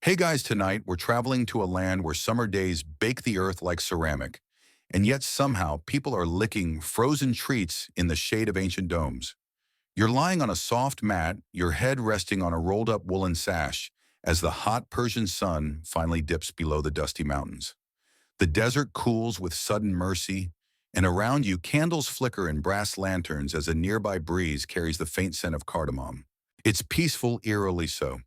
Hey guys, tonight we're traveling to a land where summer days bake the earth like ceramic, and yet somehow people are licking frozen treats in the shade of ancient domes. You're lying on a soft mat, your head resting on a rolled up woolen sash, as the hot Persian sun finally dips below the dusty mountains. The desert cools with sudden mercy, and around you candles flicker in brass lanterns as a nearby breeze carries the faint scent of cardamom. It's peaceful, eerily so,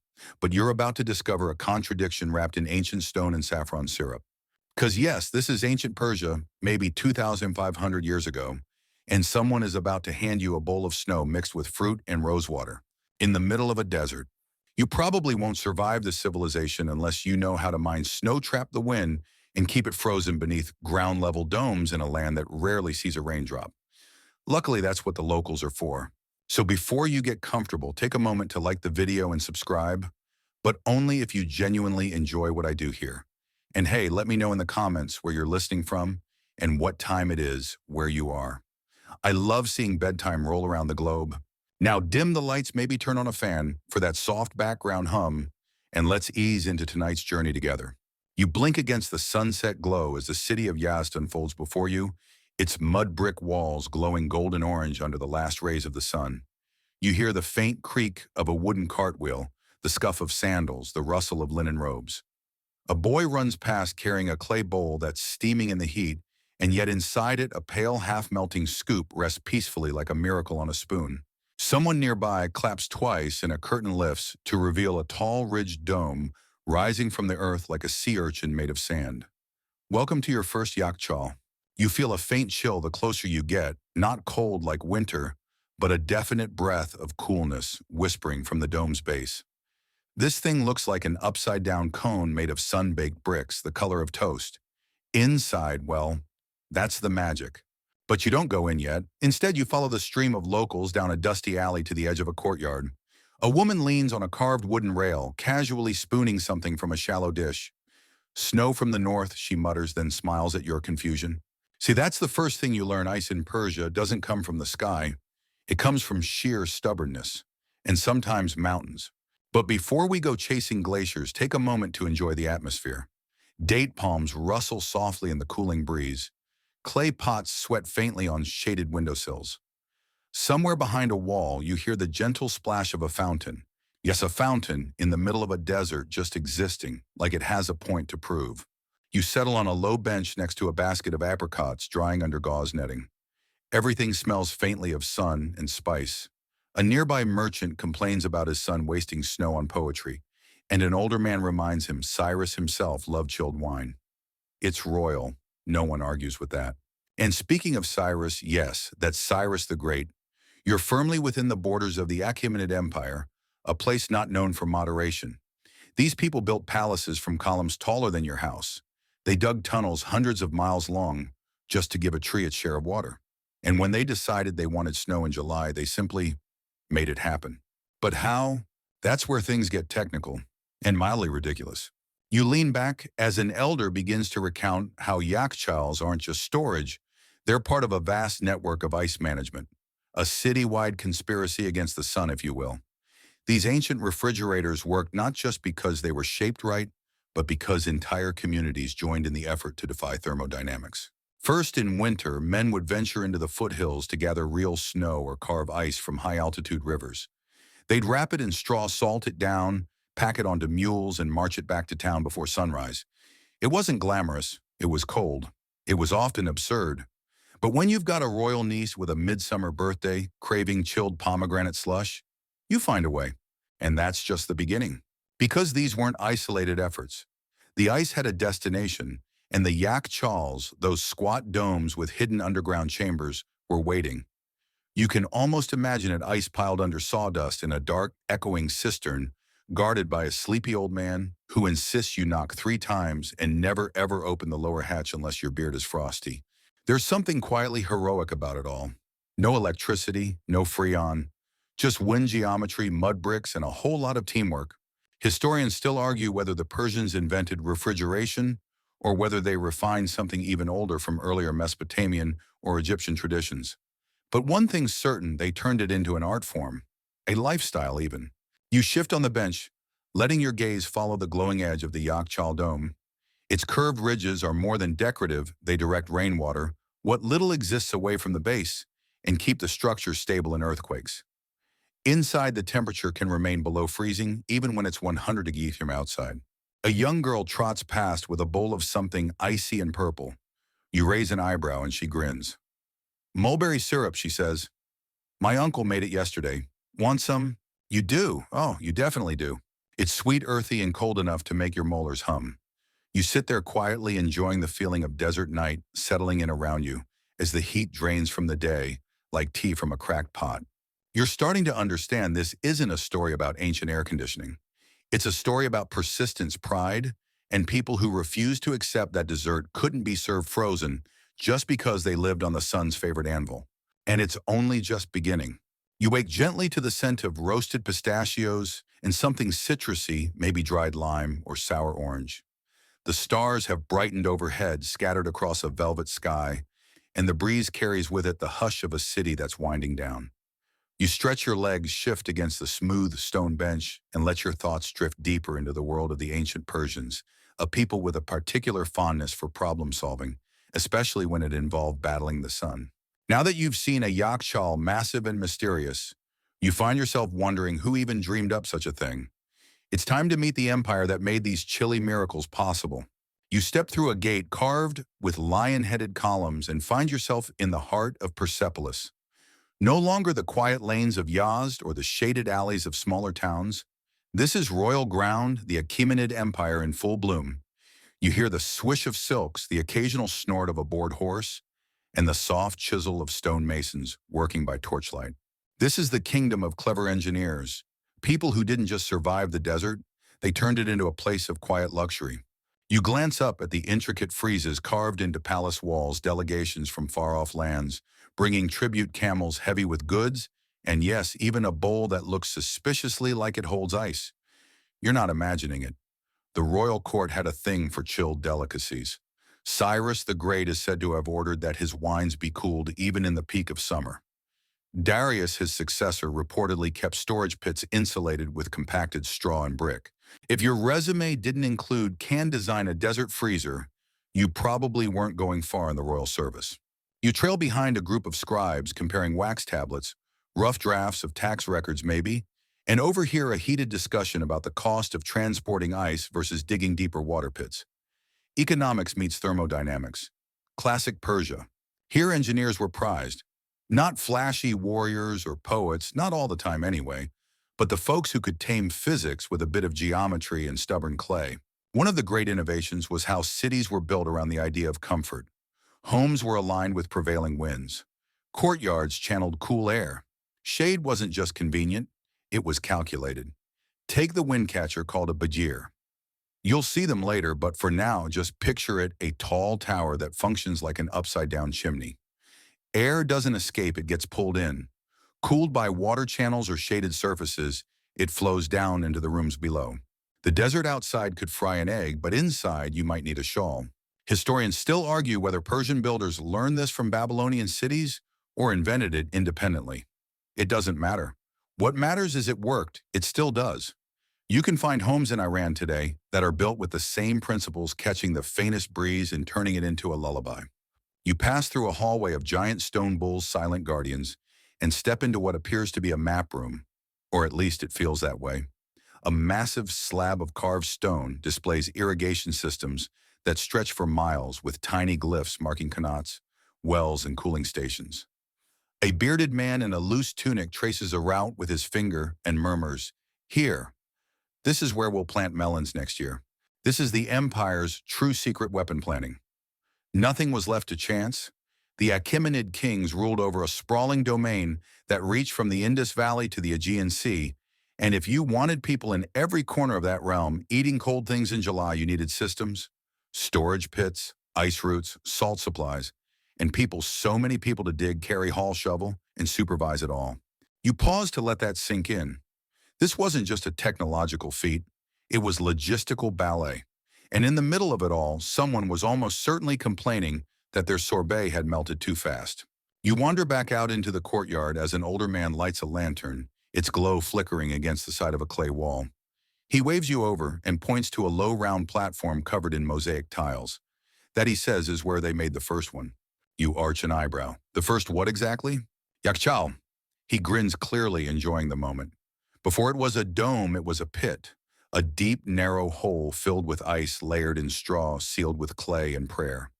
but you're about to discover a contradiction wrapped in ancient stone and saffron syrup. Because yes, this is ancient Persia, maybe 2,500 years ago, and someone is about to hand you a bowl of snow mixed with fruit and rosewater in the middle of a desert. You probably won't survive this civilization unless you know how to mine snow trap the wind and keep it frozen beneath ground-level domes in a land that rarely sees a raindrop. Luckily, that's what the locals are for. So before you get comfortable, take a moment to like the video and subscribe, but only if you genuinely enjoy what I do here. And hey, let me know in the comments where you're listening from and what time it is where you are. I love seeing bedtime roll around the globe. Now dim the lights, maybe turn on a fan for that soft background hum, and let's ease into tonight's journey together. You blink against the sunset glow as the city of Yazd unfolds before you, its mud brick walls glowing golden orange under the last rays of the sun. You hear the faint creak of a wooden cartwheel, the scuff of sandals, the rustle of linen robes. A boy runs past carrying a clay bowl that's steaming in the heat, and yet inside it a pale half-melting scoop rests peacefully like a miracle on a spoon. Someone nearby claps twice and a curtain lifts to reveal a tall ridged dome rising from the earth like a sea urchin made of sand. Welcome to your first yakchal. You feel a faint chill the closer you get, not cold like winter, but a definite breath of coolness whispering from the dome's base. This thing looks like an upside-down cone made of sun-baked bricks, the color of toast. Inside, well, that's the magic. But you don't go in yet. Instead, you follow the stream of locals down a dusty alley to the edge of a courtyard. A woman leans on a carved wooden rail, casually spooning something from a shallow dish. Snow from the north, she mutters, then smiles at your confusion. See, that's the first thing you learn. Ice in Persia doesn't come from the sky. It comes from sheer stubbornness, and sometimes mountains. But before we go chasing glaciers, take a moment to enjoy the atmosphere. Date palms rustle softly in the cooling breeze. Clay pots sweat faintly on shaded windowsills. Somewhere behind a wall, you hear the gentle splash of a fountain. Yes, a fountain in the middle of a desert just existing, like it has a point to prove. You settle on a low bench next to a basket of apricots drying under gauze netting. Everything smells faintly of sun and spice. A nearby merchant complains about his son wasting snow on poetry, and an older man reminds him Cyrus himself loved chilled wine. It's royal. No one argues with that. And speaking of Cyrus, yes, that's Cyrus the Great. You're firmly within the borders of the Achaemenid Empire, a place not known for moderation. These people built palaces from columns taller than your house. They dug tunnels hundreds of miles long just to give a tree its share of water. And when they decided they wanted snow in July, they simply made it happen. But how? That's where things get technical and mildly ridiculous. You lean back as an elder begins to recount how yakchals aren't just storage, they're part of a vast network of ice management, a city-wide conspiracy against the sun, if you will. These ancient refrigerators worked not just because they were shaped right, but because entire communities joined in the effort to defy thermodynamics. First, in winter, men would venture into the foothills to gather real snow or carve ice from high-altitude rivers. They'd wrap it in straw, salt it down, pack it onto mules, and march it back to town before sunrise. It wasn't glamorous. It was cold. It was often absurd. But when you've got a royal niece with a midsummer birthday craving chilled pomegranate slush, you find a way. And that's just the beginning. Because these weren't isolated efforts. The ice had a destination, and the yakchals, those squat domes with hidden underground chambers, were waiting. You can almost imagine it ice piled under sawdust in a dark, echoing cistern, guarded by a sleepy old man who insists you knock 3 times and never ever open the lower hatch unless your beard is frosty. There's something quietly heroic about it all. No electricity, no freon, just wind geometry, mud bricks, and a whole lot of teamwork. Historians still argue whether the Persians invented refrigeration or whether they refined something even older from earlier Mesopotamian or Egyptian traditions. But one thing's certain, they turned it into an art form, a lifestyle even. You shift on the bench, letting your gaze follow the glowing edge of the Yakchal Dome. Its curved ridges are more than decorative, they direct rainwater, what little exists away from the base, and keep the structure stable in earthquakes. Inside, the temperature can remain below freezing, even when it's 100 degrees from outside. A young girl trots past with a bowl of something icy and purple. You raise an eyebrow and she grins. Mulberry syrup, she says. My uncle made it yesterday. Want some? You do? Oh, you definitely do. It's sweet, earthy, and cold enough to make your molars hum. You sit there quietly enjoying the feeling of desert night settling in around you as the heat drains from the day like tea from a cracked pot. You're starting to understand this isn't a story about ancient air conditioning. It's a story about persistence, pride, and people who refused to accept that dessert couldn't be served frozen just because they lived on the sun's favorite anvil. And it's only just beginning. You wake gently to the scent of roasted pistachios and something citrusy, maybe dried lime or sour orange. The stars have brightened overhead, scattered across a velvet sky, and the breeze carries with it the hush of a city that's winding down. You stretch your legs, shift against the smooth stone bench, and let your thoughts drift deeper into the world of the ancient Persians, a people with a particular fondness for problem solving, especially when it involved battling the sun. Now that you've seen a Yakshal massive and mysterious, you find yourself wondering who even dreamed up such a thing. It's time to meet the empire that made these chilly miracles possible. You step through a gate carved with lion-headed columns and find yourself in the heart of Persepolis. No longer the quiet lanes of Yazd or the shaded alleys of smaller towns. This is royal ground, the Achaemenid Empire in full bloom. You hear the swish of silks, the occasional snort of a bored horse, and the soft chisel of stone masons working by torchlight. This is the kingdom of clever engineers, people who didn't just survive the desert, they turned it into a place of quiet luxury. You glance up at the intricate friezes carved into palace walls, delegations from far-off lands, bringing tribute camels heavy with goods, and yes, even a bowl that looks suspiciously like it holds ice. You're not imagining it. The royal court had a thing for chilled delicacies. Cyrus the Great is said to have ordered that his wines be cooled even in the peak of summer. Darius, his successor, reportedly kept storage pits insulated with compacted straw and brick. If your resume didn't include "can design a desert freezer," you probably weren't going far in the royal service. You trail behind a group of scribes comparing wax tablets, rough drafts of tax records maybe, and overhear a heated discussion about the cost of transporting ice versus digging deeper water pits. Economics meets thermodynamics. Classic Persia. Here engineers were prized. Not flashy warriors or poets, not all the time anyway, but the folks who could tame physics with a bit of geometry and stubborn clay. One of the great innovations was how cities were built around the idea of comfort. Homes were aligned with prevailing winds. Courtyards channeled cool air. Shade wasn't just convenient, it was calculated. Take the wind catcher called a bajir. You'll see them later, but for now, just picture it a tall tower that functions like an upside-down chimney. Air doesn't escape, it gets pulled in. Cooled by water channels or shaded surfaces, it flows down into the rooms below. The desert outside could fry an egg, but inside you might need a shawl. Historians still argue whether Persian builders learned this from Babylonian cities or invented it independently. It doesn't matter. What matters is it worked. It still does. You can find homes in Iran today that are built with the same principles, catching the faintest breeze and turning it into a lullaby. You pass through a hallway of giant stone bulls, silent guardians, and step into what appears to be a map room, or at least it feels that way. A massive slab of carved stone displays irrigation systems that stretch for miles with tiny glyphs marking qanats, wells, and cooling stations. A bearded man in a loose tunic traces a route with his finger and murmurs, "Here, this is where we'll plant melons next year." This is the empire's true secret weapon planning. Nothing was left to chance. The Achaemenid kings ruled over a sprawling domain that reached from the Indus Valley to the Aegean Sea, and if you wanted people in every corner of that realm eating cold things in July, you needed systems, storage pits, ice routes, salt supplies, and people, so many people to dig, carry, haul, shovel, and supervise it all. You pause to let that sink in. This wasn't just a technological feat, it was logistical ballet. And in the middle of it all, someone was almost certainly complaining that their sorbet had melted too fast. You wander back out into the courtyard as an older man lights a lantern, its glow flickering against the side of a clay wall. He waves you over and points to a low round platform covered in mosaic tiles. That, he says, is where they made the first one. You arch an eyebrow. The first what exactly? Yakchal. He grins clearly, enjoying the moment. Before it was a dome, it was a pit. A deep, narrow hole filled with ice layered in straw, sealed with clay and prayer.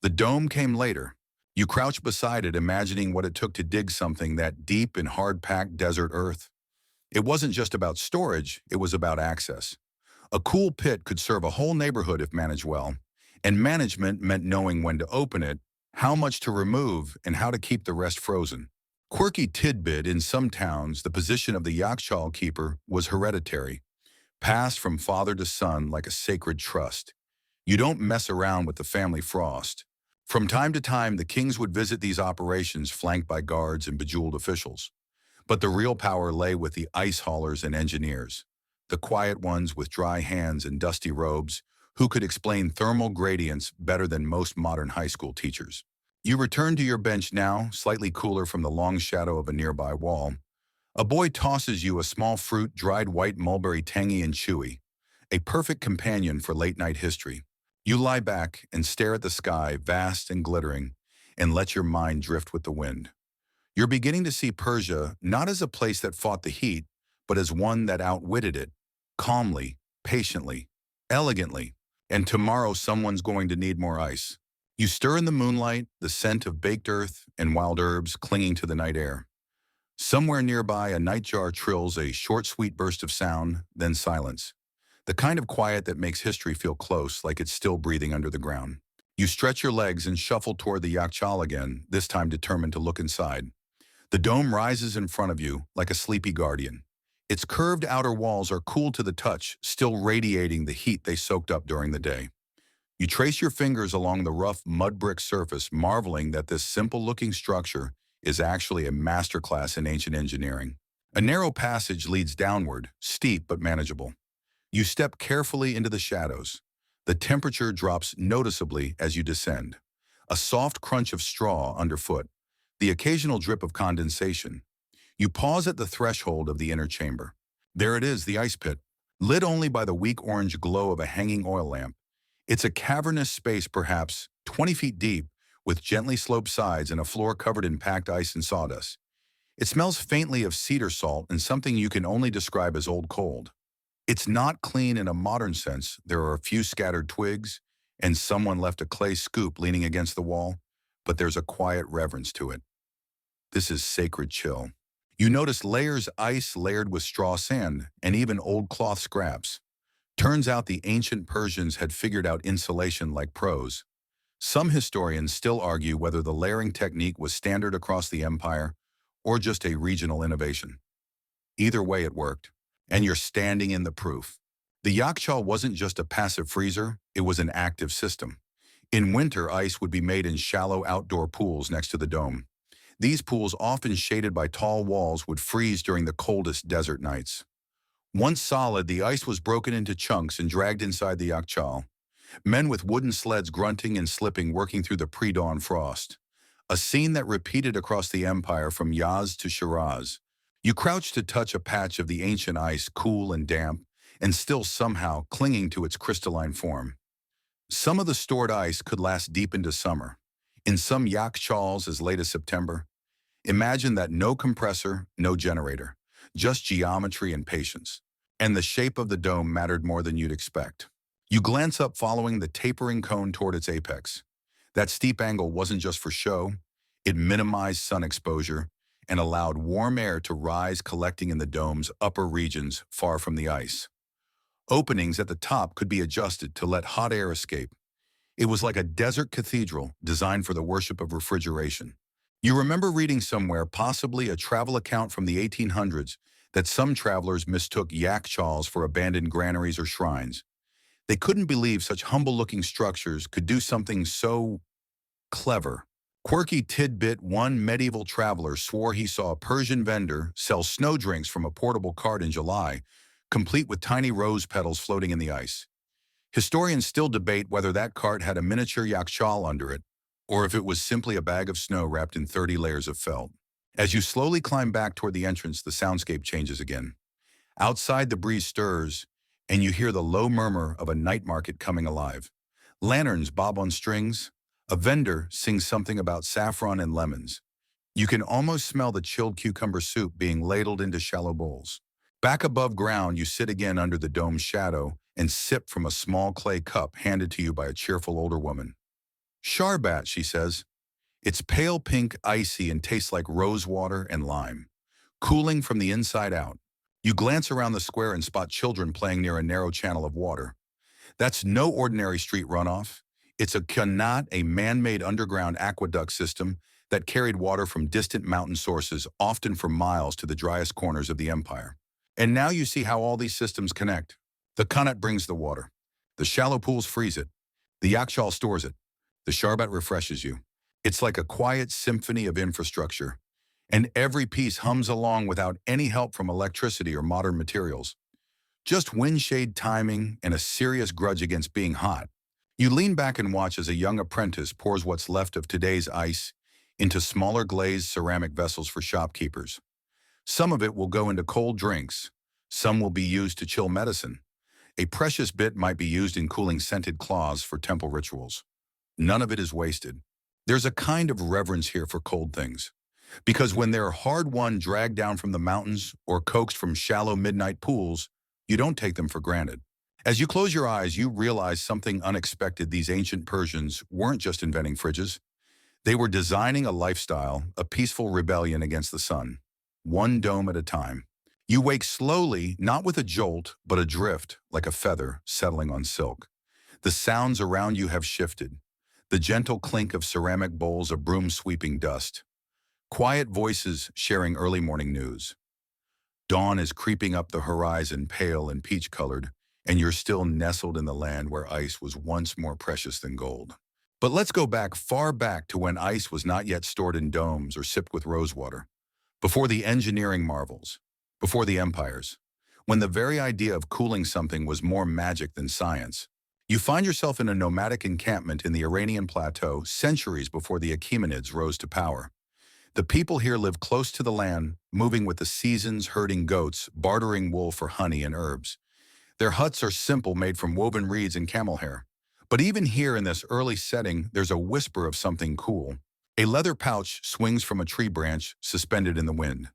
The dome came later. You crouch beside it, imagining what it took to dig something that deep in hard-packed desert earth. It wasn't just about storage, it was about access. A cool pit could serve a whole neighborhood if managed well, and management meant knowing when to open it, how much to remove, and how to keep the rest frozen. Quirky tidbit: in some towns, the position of the yakshal keeper was hereditary, passed from father to son like a sacred trust. You don't mess around with the family frost. From time to time, the kings would visit these operations flanked by guards and bejeweled officials. But the real power lay with the ice haulers and engineers, the quiet ones with dry hands and dusty robes, who could explain thermal gradients better than most modern high school teachers. You return to your bench now, slightly cooler from the long shadow of a nearby wall. A boy tosses you a small fruit, dried white mulberry, tangy and chewy, a perfect companion for late-night history. You lie back and stare at the sky, vast and glittering, and let your mind drift with the wind. You're beginning to see Persia not as a place that fought the heat, but as one that outwitted it, calmly, patiently, elegantly. And tomorrow someone's going to need more ice. You stir in the moonlight, the scent of baked earth and wild herbs clinging to the night air. Somewhere nearby, a nightjar trills a short, sweet burst of sound, then silence. The kind of quiet that makes history feel close, like it's still breathing under the ground. You stretch your legs and shuffle toward the yakchal again, this time determined to look inside. The dome rises in front of you, like a sleepy guardian. Its curved outer walls are cool to the touch, still radiating the heat they soaked up during the day. You trace your fingers along the rough mud brick surface, marveling that this simple-looking structure is actually a masterclass in ancient engineering. A narrow passage leads downward, steep but manageable. You step carefully into the shadows. The temperature drops noticeably as you descend. A soft crunch of straw underfoot, the occasional drip of condensation. You pause at the threshold of the inner chamber. There it is, the ice pit, lit only by the weak orange glow of a hanging oil lamp. It's a cavernous space, perhaps 20 feet deep, with gently sloped sides and a floor covered in packed ice and sawdust. It smells faintly of cedar salt and something you can only describe as old cold. It's not clean in a modern sense. There are a few scattered twigs, and someone left a clay scoop leaning against the wall, but there's a quiet reverence to it. This is sacred chill. You notice layers ice layered with straw sand, and even old cloth scraps. Turns out the ancient Persians had figured out insulation like pros. Some historians still argue whether the layering technique was standard across the empire or just a regional innovation. Either way, it worked, and you're standing in the proof. The yakchal wasn't just a passive freezer, it was an active system. In winter, ice would be made in shallow outdoor pools next to the dome. These pools, often shaded by tall walls, would freeze during the coldest desert nights. Once solid, the ice was broken into chunks and dragged inside the yakchal. Men with wooden sleds grunting and slipping, working through the pre-dawn frost. A scene that repeated across the empire from Yaz to Shiraz. You crouch to touch a patch of the ancient ice, cool and damp, and still somehow clinging to its crystalline form. Some of the stored ice could last deep into summer. In some yakchals as late as September. Imagine that: no compressor, no generator, just geometry and patience. And the shape of the dome mattered more than you'd expect. You glance up, following the tapering cone toward its apex. That steep angle wasn't just for show. It minimized sun exposure and allowed warm air to rise, collecting in the dome's upper regions far from the ice. Openings at the top could be adjusted to let hot air escape. It was like a desert cathedral designed for the worship of refrigeration. You remember reading somewhere, possibly a travel account from the 1800s, that some travelers mistook yakchals for abandoned granaries or shrines. They couldn't believe such humble-looking structures could do something so clever. Quirky tidbit: one medieval traveler swore he saw a Persian vendor sell snow drinks from a portable cart in July, complete with tiny rose petals floating in the ice. Historians still debate whether that cart had a miniature yakchal under it, or if it was simply a bag of snow wrapped in 30 layers of felt. As you slowly climb back toward the entrance, the soundscape changes again. Outside, the breeze stirs, and you hear the low murmur of a night market coming alive. Lanterns bob on strings. A vendor sings something about saffron and lemons. You can almost smell the chilled cucumber soup being ladled into shallow bowls. Back above ground, you sit again under the dome's shadow and sip from a small clay cup handed to you by a cheerful older woman. Sharbat, she says. It's pale pink, icy, and tastes like rose water and lime, cooling from the inside out. You glance around the square and spot children playing near a narrow channel of water. That's no ordinary street runoff. It's a kanat, a man-made underground aqueduct system that carried water from distant mountain sources, often for miles to the driest corners of the empire. And now you see how all these systems connect. The kanat brings the water. The shallow pools freeze it. The yakshal stores it. The sharbat refreshes you. It's like a quiet symphony of infrastructure. And every piece hums along without any help from electricity or modern materials. Just windshade timing and a serious grudge against being hot. You lean back and watch as a young apprentice pours what's left of today's ice into smaller glazed ceramic vessels for shopkeepers. Some of it will go into cold drinks. Some will be used to chill medicine. A precious bit might be used in cooling scented cloths for temple rituals. None of it is wasted. There's a kind of reverence here for cold things. Because when they're hard-won dragged down from the mountains or coaxed from shallow midnight pools, you don't take them for granted. As you close your eyes, you realize something unexpected. These ancient Persians weren't just inventing fridges. They were designing a lifestyle, a peaceful rebellion against the sun, one dome at a time. You wake slowly, not with a jolt, but a drift, like a feather settling on silk. The sounds around you have shifted. The gentle clink of ceramic bowls, a broom sweeping dust. Quiet voices sharing early morning news. Dawn is creeping up the horizon, pale and peach-colored, and you're still nestled in the land where ice was once more precious than gold. But let's go back, far back to when ice was not yet stored in domes or sipped with rosewater. Before the engineering marvels, before the empires, when the very idea of cooling something was more magic than science. You find yourself in a nomadic encampment in the Iranian plateau centuries before the Achaemenids rose to power. The people here live close to the land, moving with the seasons, herding goats, bartering wool for honey and herbs. Their huts are simple, made from woven reeds and camel hair. But even here in this early setting, there's a whisper of something cool. A leather pouch swings from a tree branch, suspended in the wind.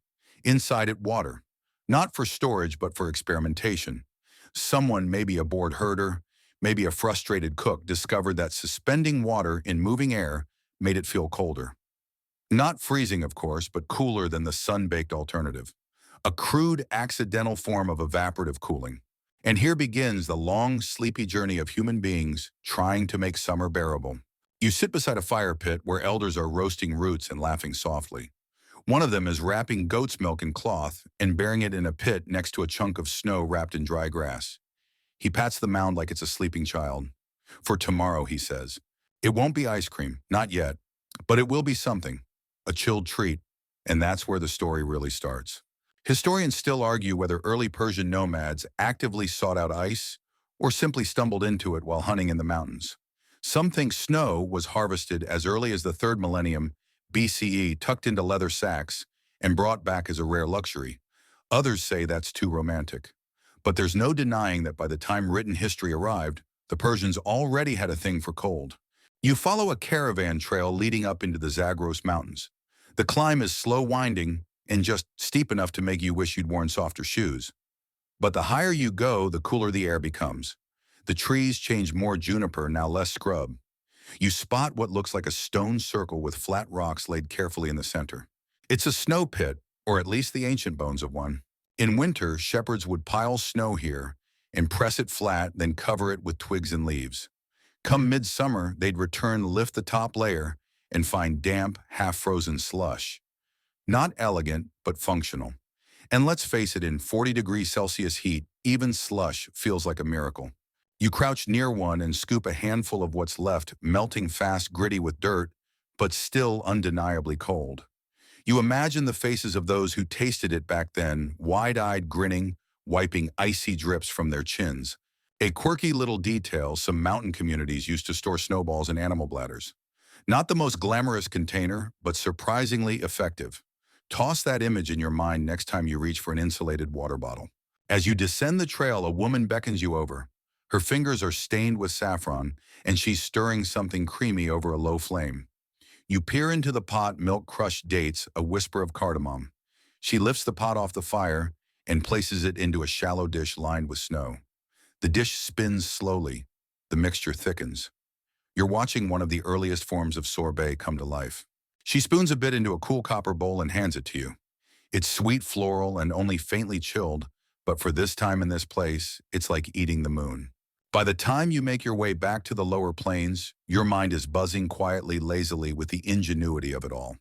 Inside it, water. Not for storage, but for experimentation. Someone, maybe a bored herder, maybe a frustrated cook, discovered that suspending water in moving air made it feel colder. Not freezing, of course, but cooler than the sun-baked alternative. A crude, accidental form of evaporative cooling. And here begins the long, sleepy journey of human beings trying to make summer bearable. You sit beside a fire pit where elders are roasting roots and laughing softly. One of them is wrapping goat's milk in cloth and burying it in a pit next to a chunk of snow wrapped in dry grass. He pats the mound like it's a sleeping child. For tomorrow, he says. It won't be ice cream, not yet, but it will be something, a chilled treat, and that's where the story really starts. Historians still argue whether early Persian nomads actively sought out ice or simply stumbled into it while hunting in the mountains. Some think snow was harvested as early as the 3rd millennium BCE, tucked into leather sacks, and brought back as a rare luxury. Others say that's too romantic. But there's no denying that by the time written history arrived, the Persians already had a thing for cold. You follow a caravan trail leading up into the Zagros Mountains. The climb is slow winding and just steep enough to make you wish you'd worn softer shoes. But the higher you go, the cooler the air becomes. The trees change more juniper, now less scrub. You spot what looks like a stone circle with flat rocks laid carefully in the center. It's a snow pit, or at least the ancient bones of one. In winter, shepherds would pile snow here and press it flat, then cover it with twigs and leaves. Come midsummer, they'd return, lift the top layer, and find damp, half-frozen slush. Not elegant, but functional. And let's face it, in 40 degrees Celsius heat, even slush feels like a miracle. You crouch near one and scoop a handful of what's left, melting fast, gritty with dirt, but still undeniably cold. You imagine the faces of those who tasted it back then, wide-eyed, grinning, wiping icy drips from their chins. A quirky little detail: some mountain communities used to store snowballs in animal bladders. Not the most glamorous container, but surprisingly effective. Toss that image in your mind next time you reach for an insulated water bottle. As you descend the trail, a woman beckons you over. Her fingers are stained with saffron, and she's stirring something creamy over a low flame. You peer into the pot, milk crushed dates, a whisper of cardamom. She lifts the pot off the fire and places it into a shallow dish lined with snow. The dish spins slowly. The mixture thickens. You're watching one of the earliest forms of sorbet come to life. She spoons a bit into a cool copper bowl and hands it to you. It's sweet floral and only faintly chilled, but for this time in this place, it's like eating the moon. By the time you make your way back to the lower plains, your mind is buzzing quietly, lazily with the ingenuity of it all.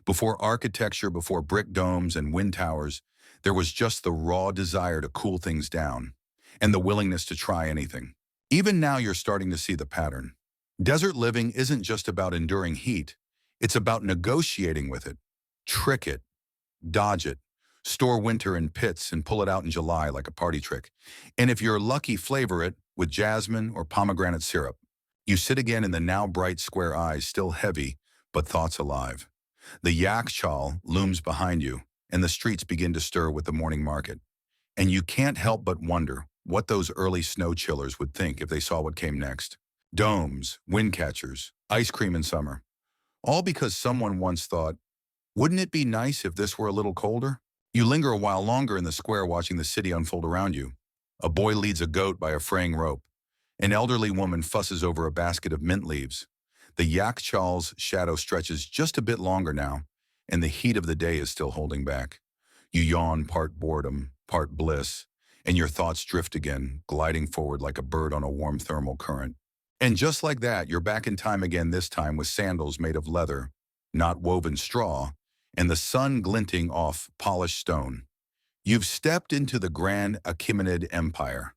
Before architecture, before brick domes and wind towers, there was just the raw desire to cool things down and the willingness to try anything. Even now you're starting to see the pattern. Desert living isn't just about enduring heat, it's about negotiating with it. Trick it, dodge it, store winter in pits and pull it out in July like a party trick. And if you're lucky, flavor it with jasmine or pomegranate syrup. You sit again in the now bright square eyes, still heavy, but thoughts alive. The yak chal looms behind you, and the streets begin to stir with the morning market. And you can't help but wonder what those early snow chillers would think if they saw what came next. Domes, wind catchers, ice cream in summer. All because someone once thought, wouldn't it be nice if this were a little colder? You linger a while longer in the square watching the city unfold around you. A boy leads a goat by a fraying rope. An elderly woman fusses over a basket of mint leaves. The yak chal's shadow stretches just a bit longer now, and the heat of the day is still holding back. You yawn, part boredom, part bliss, and your thoughts drift again, gliding forward like a bird on a warm thermal current. And just like that, you're back in time again, this time with sandals made of leather, not woven straw, and the sun glinting off polished stone. You've stepped into the grand Achaemenid Empire.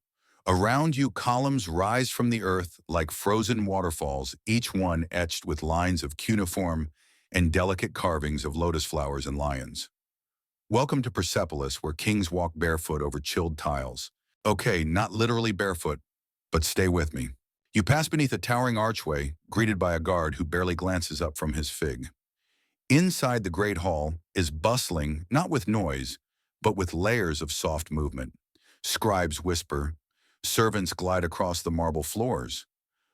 Around you, columns rise from the earth like frozen waterfalls, each one etched with lines of cuneiform and delicate carvings of lotus flowers and lions. Welcome to Persepolis, where kings walk barefoot over chilled tiles. Okay, not literally barefoot, but stay with me. You pass beneath a towering archway, greeted by a guard who barely glances up from his fig. Inside the great hall is bustling, not with noise, but with layers of soft movement. Scribes whisper, servants glide across the marble floors.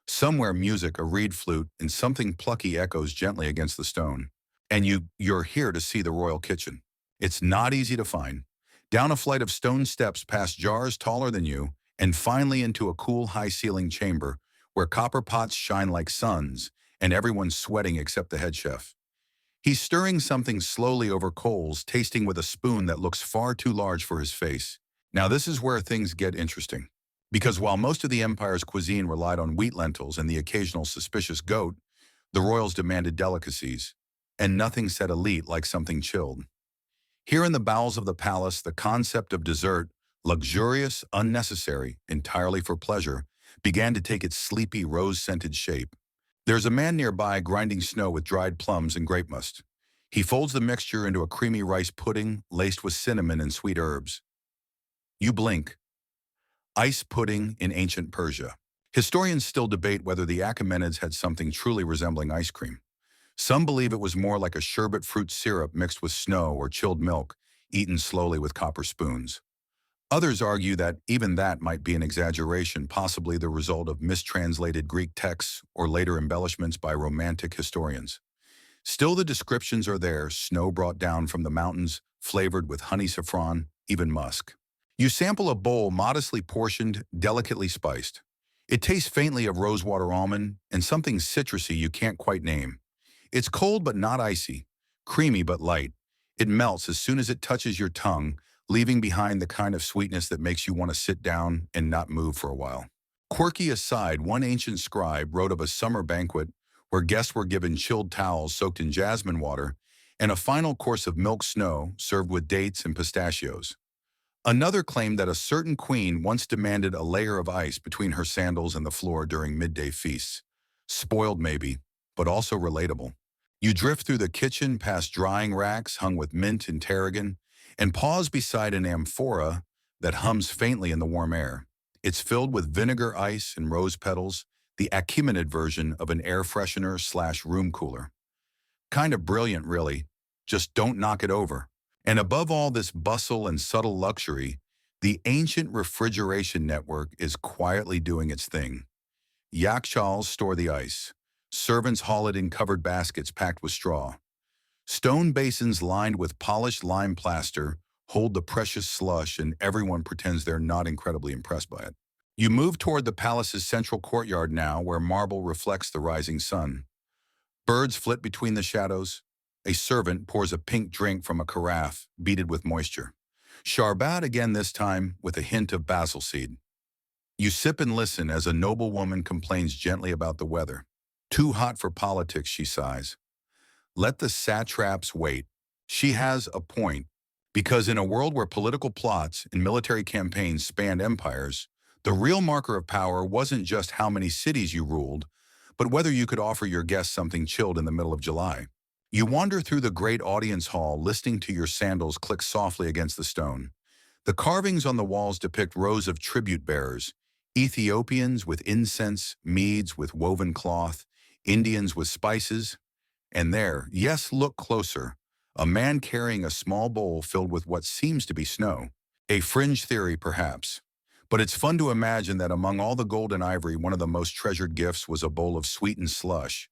Somewhere music, a reed flute, and something plucky echoes gently against the stone. And you're here to see the royal kitchen. It's not easy to find. Down a flight of stone steps past jars taller than you, and finally into a cool high-ceiling chamber where copper pots shine like suns, and everyone's sweating except the head chef. He's stirring something slowly over coals, tasting with a spoon that looks far too large for his face. Now this is where things get interesting. Because while most of the empire's cuisine relied on wheat lentils and the occasional suspicious goat, the royals demanded delicacies, and nothing said elite like something chilled. Here in the bowels of the palace, the concept of dessert, luxurious, unnecessary, entirely for pleasure, began to take its sleepy, rose-scented shape. There's a man nearby grinding snow with dried plums and grape must. He folds the mixture into a creamy rice pudding laced with cinnamon and sweet herbs. You blink. Ice pudding in ancient Persia. Historians still debate whether the Achaemenids had something truly resembling ice cream. Some believe it was more like a sherbet fruit syrup mixed with snow or chilled milk, eaten slowly with copper spoons. Others argue that even that might be an exaggeration, possibly the result of mistranslated Greek texts or later embellishments by romantic historians. Still, the descriptions are there, snow brought down from the mountains, flavored with honey saffron, even musk. You sample a bowl modestly portioned, delicately spiced. It tastes faintly of rosewater almond and something citrusy you can't quite name. It's cold but not icy, creamy but light. It melts as soon as it touches your tongue, leaving behind the kind of sweetness that makes you want to sit down and not move for a while. Quirky aside, one ancient scribe wrote of a summer banquet where guests were given chilled towels soaked in jasmine water and a final course of milk snow served with dates and pistachios. Another claimed that a certain queen once demanded a layer of ice between her sandals and the floor during midday feasts. Spoiled maybe, but also relatable. You drift through the kitchen past drying racks hung with mint and tarragon, and pause beside an amphora that hums faintly in the warm air. It's filled with vinegar ice and rose petals, the Achaemenid version of an air freshener / room cooler. Kind of brilliant, really. Just don't knock it over. And above all this bustle and subtle luxury, The ancient refrigeration network is quietly doing its thing. Yakshals store the ice. Servants haul it in covered baskets packed with straw. Stone basins lined with polished lime plaster hold the precious slush, and everyone pretends they're not incredibly impressed by it. You move toward the palace's central courtyard now, where marble reflects the rising sun. Birds flit between the shadows. A servant pours a pink drink from a carafe, beaded with moisture. Sharbat again this time, with a hint of basil seed. You sip and listen as a noblewoman complains gently about the weather. Too hot for politics, she sighs. Let the satraps wait. She has a point, because in a world where political plots and military campaigns spanned empires, the real marker of power wasn't just how many cities you ruled, but whether you could offer your guests something chilled in the middle of July. You wander through the great audience hall, listening to your sandals click softly against the stone. The carvings on the walls depict rows of tribute bearers, Ethiopians with incense, Medes with woven cloth, Indians with spices, and there, yes, look closer, a man carrying a small bowl filled with what seems to be snow. A fringe theory, perhaps. But it's fun to imagine that among all the gold and ivory, one of the most treasured gifts was a bowl of sweetened slush.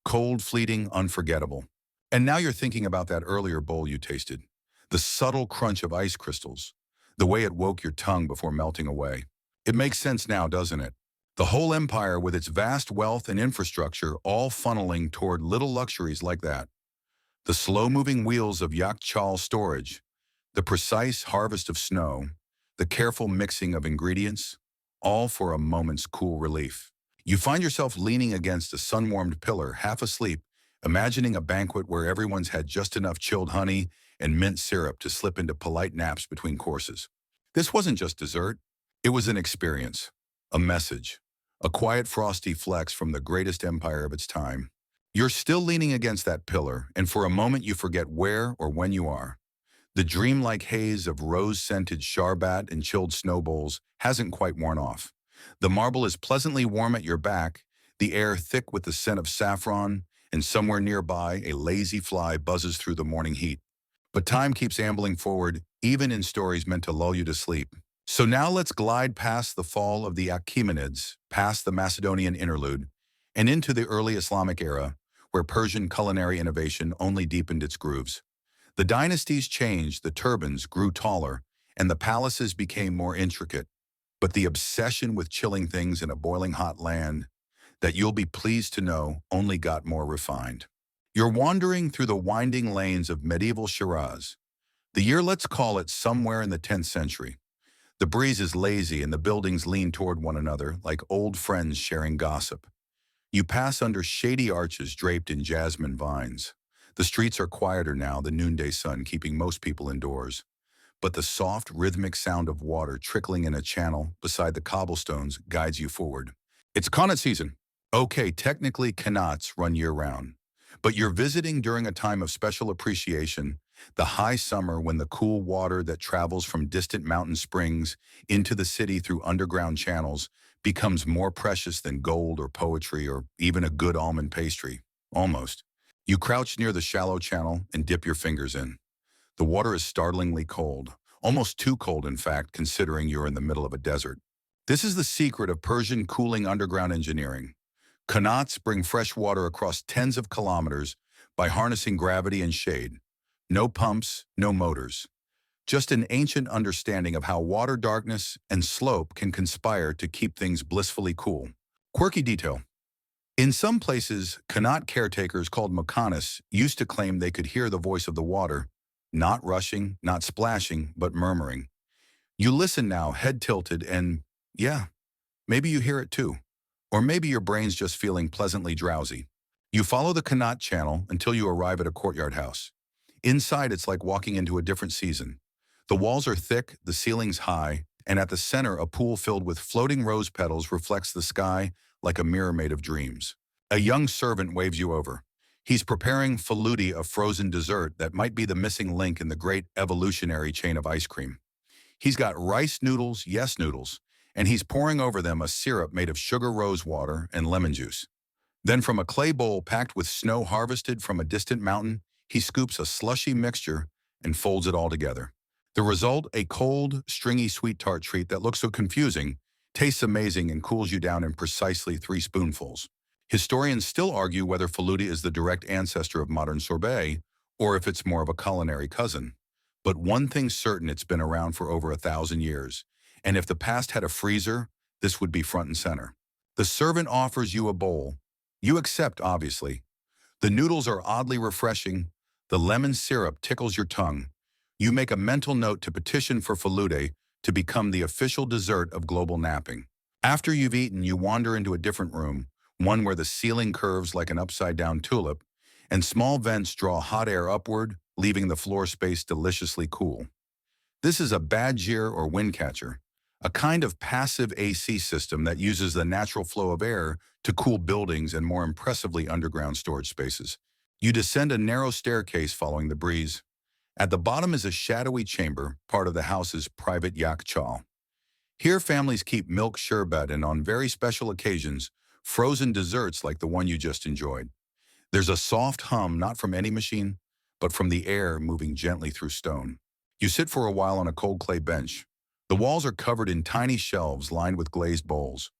Cold, fleeting, unforgettable. And now you're thinking about that earlier bowl you tasted. The subtle crunch of ice crystals. The way it woke your tongue before melting away. It makes sense now, doesn't it? The whole empire, with its vast wealth and infrastructure, all funneling toward little luxuries like that. The slow-moving wheels of Yakchal storage, the precise harvest of snow, the careful mixing of ingredients, all for a moment's cool relief. You find yourself leaning against a sun-warmed pillar, half asleep, imagining a banquet where everyone's had just enough chilled honey and mint syrup to slip into polite naps between courses. This wasn't just dessert. It was an experience, a message, a quiet frosty flex from the greatest empire of its time. You're still leaning against that pillar, and for a moment you forget where or when you are. The dreamlike haze of rose-scented sharbat and chilled snow bowls hasn't quite worn off. The marble is pleasantly warm at your back, the air thick with the scent of saffron, and somewhere nearby a lazy fly buzzes through the morning heat. But time keeps ambling forward, even in stories meant to lull you to sleep. So now let's glide past the fall of the Achaemenids, past the Macedonian interlude, and into the early Islamic era, where Persian culinary innovation only deepened its grooves. The dynasties changed, the turbans grew taller, and the palaces became more intricate. But the obsession with chilling things in a boiling hot land, that you'll be pleased to know, only got more refined. You're wandering through the winding lanes of medieval Shiraz. The year, let's call it somewhere in the 10th century. The breeze is lazy and the buildings lean toward one another like old friends sharing gossip. You pass under shady arches draped in jasmine vines. The streets are quieter now, the noonday sun keeping most people indoors. But the soft, rhythmic sound of water trickling in a channel beside the cobblestones guides you forward. It's Qanat season. Okay, technically Qanats run year-round. But you're visiting during a time of special appreciation, the high summer when the cool water that travels from distant mountain springs into the city through underground channels becomes more precious than gold or poetry or even a good almond pastry. Almost. You crouch near the shallow channel and dip your fingers in. The water is startlingly cold, almost too cold in fact, considering you're in the middle of a desert. This is the secret of Persian cooling underground engineering. Qanats bring fresh water across tens of kilometers by harnessing gravity and shade. No pumps, no motors. Just an ancient understanding of how water, darkness, and slope can conspire to keep things blissfully cool. Quirky detail. In some places, Qanat caretakers called Makanis used to claim they could hear the voice of the water, not rushing, not splashing, but murmuring. You listen now, head tilted, and yeah, maybe you hear it too. Or maybe your brain's just feeling pleasantly drowsy. You follow the Qanat channel until you arrive at a courtyard house. Inside, it's like walking into a different season. The walls are thick, the ceiling's high, and at the center, a pool filled with floating rose petals reflects the sky like a mirror made of dreams. A young servant waves you over. He's preparing faludi, a frozen dessert that might be the missing link in the great evolutionary chain of ice cream. He's got rice noodles, yes noodles, and he's pouring over them a syrup made of sugar rose water and lemon juice. Then from a clay bowl packed with snow harvested from a distant mountain, he scoops a slushy mixture and folds it all together. The result, a cold, stringy sweet tart treat that looks so confusing, tastes amazing, and cools you down in precisely 3 spoonfuls. Historians still argue whether faluda is the direct ancestor of modern sorbet, or if it's more of a culinary cousin. But one thing's certain, it's been around for over 1,000 years. And if the past had a freezer, this would be front and center. The servant offers you a bowl. You accept, obviously. The noodles are oddly refreshing. The lemon syrup tickles your tongue. You make a mental note to petition for falude to become the official dessert of global napping. After you've eaten, you wander into a different room, one where the ceiling curves like an upside-down tulip, and small vents draw hot air upward, leaving the floor space deliciously cool. This is a badger or wind catcher, a kind of passive AC system that uses the natural flow of air to cool buildings and, more impressively, underground storage spaces. You descend a narrow staircase following the breeze. At the bottom is a shadowy chamber, part of the house's private yak chal. Here families keep milk sherbet and, on very special occasions, frozen desserts like the one you just enjoyed. There's a soft hum, not from any machine, but from the air moving gently through stone. You sit for a while on a cold clay bench. The walls are covered in tiny shelves lined with glazed bowls.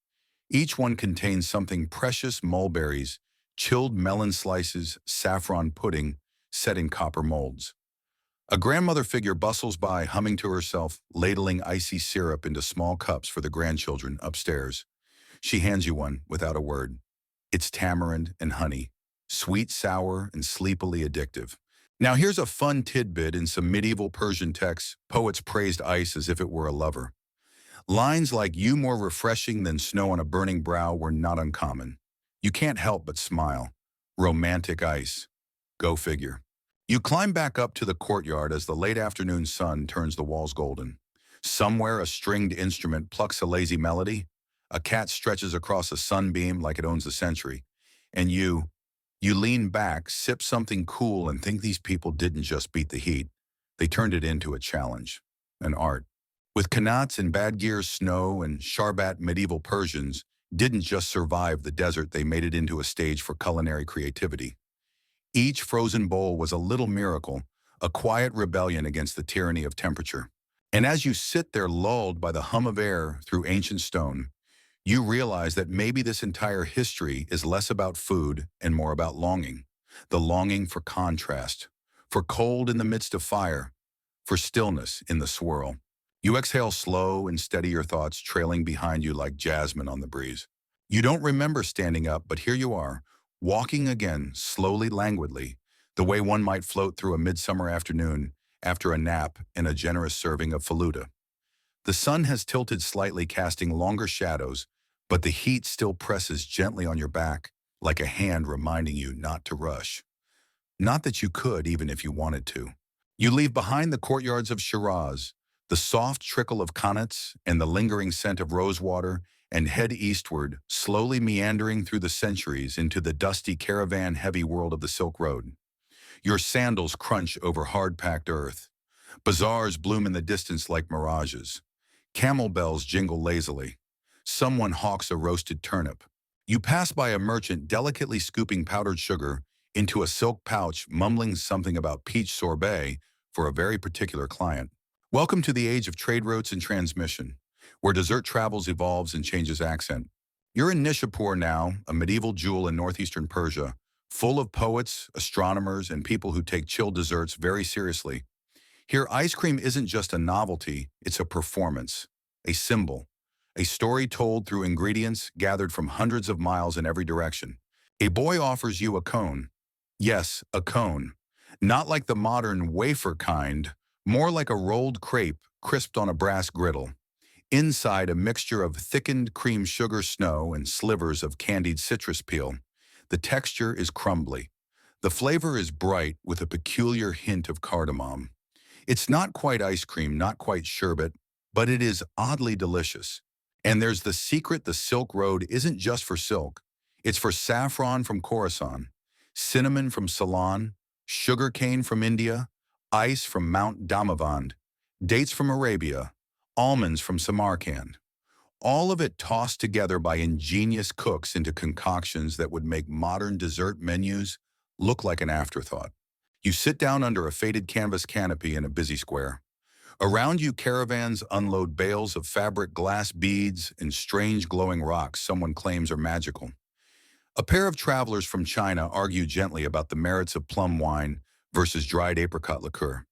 Each one contains something precious: mulberries, chilled melon slices, saffron pudding, set in copper molds. A grandmother figure bustles by, humming to herself, ladling icy syrup into small cups for the grandchildren upstairs. She hands you one without a word. It's tamarind and honey, sweet, sour, and sleepily addictive. Now here's a fun tidbit. In some medieval Persian texts, poets praised ice as if it were a lover. Lines like "you more refreshing than snow on a burning brow" were not uncommon. You can't help but smile. Romantic ice. Go figure. You climb back up to the courtyard as the late afternoon sun turns the walls golden. Somewhere a stringed instrument plucks a lazy melody. A cat stretches across a sunbeam like it owns the century. And you lean back, sip something cool, and think these people didn't just beat the heat. They turned it into a challenge, an art. With Qanats and Badgir's snow and Sharbat, medieval Persians didn't just survive the desert, they made it into a stage for culinary creativity. Each frozen bowl was a little miracle, a quiet rebellion against the tyranny of temperature. And as you sit there lulled by the hum of air through ancient stone, you realize that maybe this entire history is less about food and more about longing. The longing for contrast, for cold in the midst of fire, for stillness in the swirl. You exhale slow and steady, your thoughts trailing behind you like jasmine on the breeze. You don't remember standing up, but here you are, walking again, slowly, languidly, the way one might float through a midsummer afternoon after a nap and a generous serving of faluda. The sun has tilted slightly, casting longer shadows, but the heat still presses gently on your back, like a hand reminding you not to rush. Not that you could, even if you wanted to. You leave behind the courtyards of Shiraz, the soft trickle of qanats and the lingering scent of rosewater, and head eastward, slowly meandering through the centuries into the dusty, caravan-heavy world of the Silk Road. Your sandals crunch over hard-packed earth. Bazaars bloom in the distance like mirages. Camel bells jingle lazily. Someone hawks a roasted turnip. You pass by a merchant delicately scooping powdered sugar into a silk pouch, mumbling something about peach sorbet for a very particular client. Welcome to the age of trade routes and transmission, where dessert travels, evolves, and changes accent. You're in Nishapur now, a medieval jewel in northeastern Persia, full of poets, astronomers, and people who take chilled desserts very seriously. Here, ice cream isn't just a novelty, it's a performance, a symbol, a story told through ingredients gathered from hundreds of miles in every direction. A boy offers you a cone. Yes, a cone. Not like the modern wafer kind, more like a rolled crepe crisped on a brass griddle. Inside, a mixture of thickened cream sugar snow and slivers of candied citrus peel. The texture is crumbly. The flavor is bright with a peculiar hint of cardamom. It's not quite ice cream, not quite sherbet, but it is oddly delicious. And there's the secret: the Silk Road isn't just for silk. It's for saffron from Khorasan, cinnamon from Ceylon, sugarcane from India, ice from Mount Damavand, dates from Arabia, almonds from Samarkand. All of it tossed together by ingenious cooks into concoctions that would make modern dessert menus look like an afterthought. You sit down under a faded canvas canopy in a busy square. Around you, caravans unload bales of fabric, glass beads, and strange glowing rocks someone claims are magical. A pair of travelers from China argue gently about the merits of plum wine versus dried apricot liqueur.